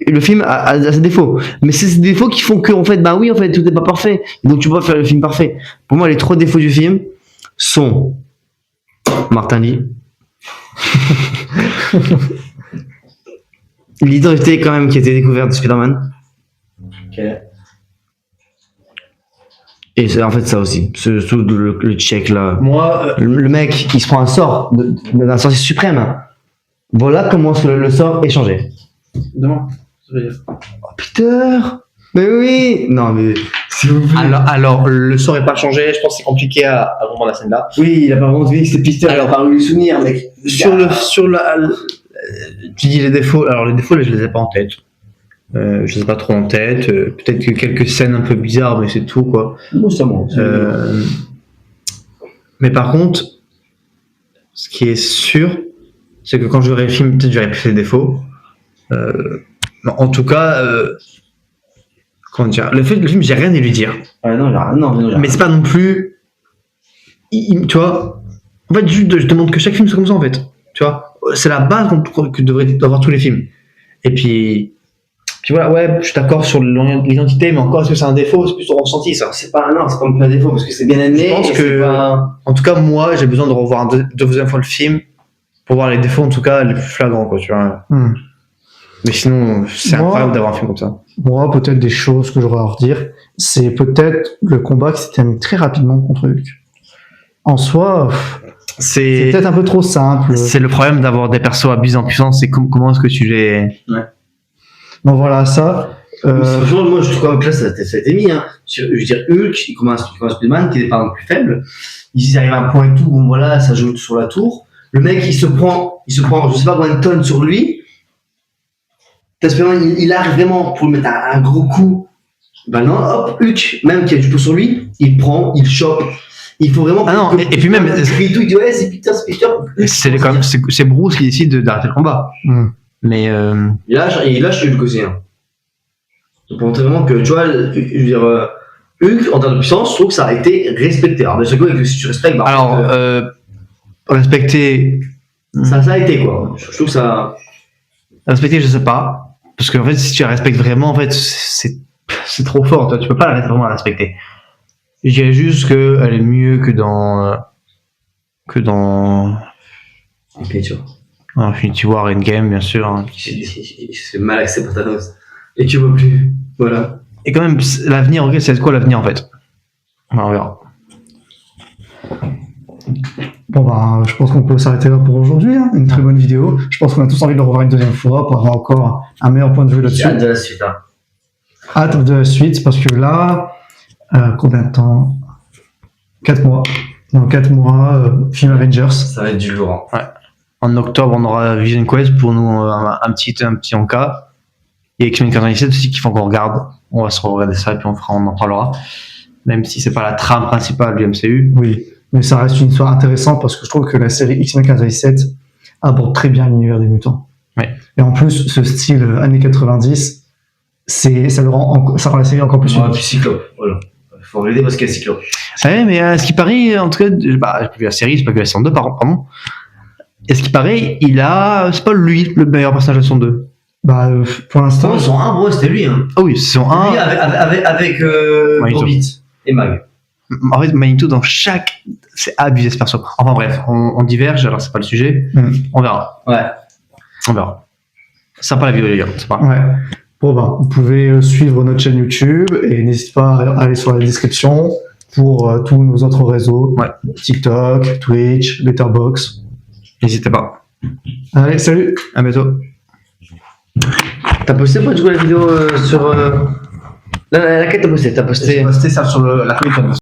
B: le film a ses défauts. Mais c'est ces défauts qui font que, en fait, bah oui, en fait, tout n'est pas parfait. Donc tu peux pas faire le film parfait. Pour moi, les 3 défauts du film sont Martin Lee. L'identité, quand même, qui a été découverte de Spider-Man.
D: Ok.
B: Et c'est en fait ça aussi. Surtout le check là.
A: Moi,
B: Le mec, il se prend un sort d'un sorcier suprême. Voilà comment le sort est changé.
A: demain. Ça veut dire.
B: Oh, Peter! Mais oui! Non, mais s'il vous plaît.
A: Alors, le sort est pas changé. Je pense que c'est compliqué à comprendre la scène là.
D: Oui, il a pas vraiment dit que c'était Peter, il a pas eu le souvenir, mec.
A: Tu dis les défauts. Alors les défauts, là, je les ai pas en tête. Je les ai pas trop en tête. Peut-être que quelques scènes un peu bizarres, mais c'est tout quoi.
D: Bon, c'est moi.
A: Mais par contre, ce qui est sûr, c'est que quand je verrai le film, peut-être j'aurai plus les défauts. Non, en tout cas, comment dire, le film, j'ai rien à lui dire.
D: Ouais, non, non,
A: Mais c'est pas non plus, tu vois. En fait, juste, je demande que chaque film soit comme ça en fait. Tu vois, c'est la base que devraient avoir tous les films. Et puis voilà, ouais, je suis d'accord sur l'identité, mais encore, est-ce que c'est un défaut? C'est plus ton ressenti, ça.
D: c'est pas non plus un défaut parce que c'est bien amené.
A: Je pense
D: et
A: que-
D: c'est pas-
A: En tout cas, moi, j'ai besoin de revoir une deuxième fois le film pour voir les défauts, en tout cas, les plus flagrants, quoi, tu vois. Mais sinon, c'est
C: Moi-
A: incroyable d'avoir un film comme ça.
C: Moi, peut-être des choses que j'aurais à redire, c'est peut-être le combat qui s'est terminé très rapidement contre Hulk. En soi, c'est
A: C'est
C: peut-être un peu trop simple.
A: le problème d'avoir des persos abusés en puissance, c'est comment est-ce que tu les...
C: Donc voilà, ça.
D: Franchement, moi, je trouve que là, ça a été mis. Hein. Je veux dire, Hulk, il commence Spider-Man, qui est pas le plus faible. Ils arrivent à un point et tout, bon voilà, ça joue sur la tour. Le mec, il se prend, je sais pas combien de tonnes sur lui. T'as Spider-Man, il arrive vraiment pour lui mettre un gros coup. Ben non, hop, Hulk, même qui a du pot sur lui, il prend, il chope. Il faut vraiment.
A: Ah non, et puis même-
D: Il crie et tout, il dit ouais, c'est Peter, c'est Peter.
A: C'est Bruce qui décide d'arrêter le combat. Mais
D: Il lâche Hulk aussi. Hein. Pour montrer vraiment que, tu vois, je veux dire, Hulk, en termes de puissance, je trouve que ça a été respecté. Alors, bien sûr que si tu respectes, bah,
A: alors, respecter,
D: ça a été quoi. Je trouve que ça.
A: je sais pas. Parce qu'en fait, si tu la respectes vraiment, en fait, c'est trop fort. Toi, tu peux pas vraiment la respecter. Je dirais juste qu'elle est mieux que dans
D: Ok, tu vois.
A: Infinity War Endgame, bien sûr. Hein.
D: C'est mal axé pour Thanos. Et tu vois plus. Voilà.
A: Et quand même, l'avenir, ok, c'est quoi l'avenir en fait? On verra.
C: Bon bah, je pense qu'on peut s'arrêter là pour aujourd'hui. Hein. Une très bonne vidéo. Je pense qu'on a tous envie de le revoir une deuxième fois pour avoir encore un meilleur point de vue là-dessus.
D: J'ai hâte de la suite. Hein.
C: Hâte de la suite parce que là, combien de temps 4 mois. Dans 4 mois, film Avengers.
D: Ça va être du lourd. Hein.
A: En octobre, on aura Vision Quest pour nous un petit encas. Il y a X-Men 97 aussi qu'il faut qu'on regarde. On va se regarder ça et puis on en parlera. Même si c'est pas la trame principale du MCU.
C: Oui, mais ça reste une histoire intéressante parce que je trouve que la série X-Men 97 aborde très bien l'univers des mutants.
A: Ouais.
C: Et en plus, ce style années 90, ça rend la série encore plus
D: Ouais,
C: unique.
D: puis Cyclope. Voilà. faut regarder parce qu'il y a Cyclope.
E: Ouais, mais ce qui paraît, en tout cas, j'ai pas vu la série, j'ai pas vu la saison 2, pardon. Et ce qui paraît, c'est pas lui le meilleur personnage de saison 2.
C: Bah, pour l'instant,
D: Saison 1, bro, c'était lui. Hein.
E: Ah oui, saison
D: Lui
E: 1.
D: avec
E: Magneto.
D: Hobbit et Mag.
E: En fait, Magneto, dans chaque. C'est abusé ce perso. Enfin bref, on diverge, alors c'est pas le sujet. On verra.
D: Ouais.
E: On verra. Sympa la vidéo, les gars. C'est pas.
C: ouais. Bon, ben, vous pouvez suivre notre chaîne YouTube et n'hésitez pas à aller sur la description pour tous nos autres réseaux.
E: Ouais.
C: TikTok, Twitch, Letterboxd.
E: N'hésitez pas.
C: Allez, salut!
E: À bientôt.
B: T'as posté pas du coup la vidéo sur. Laquelle t'as posté? T'as posté.
A: J'ai posté ça sur la communauté.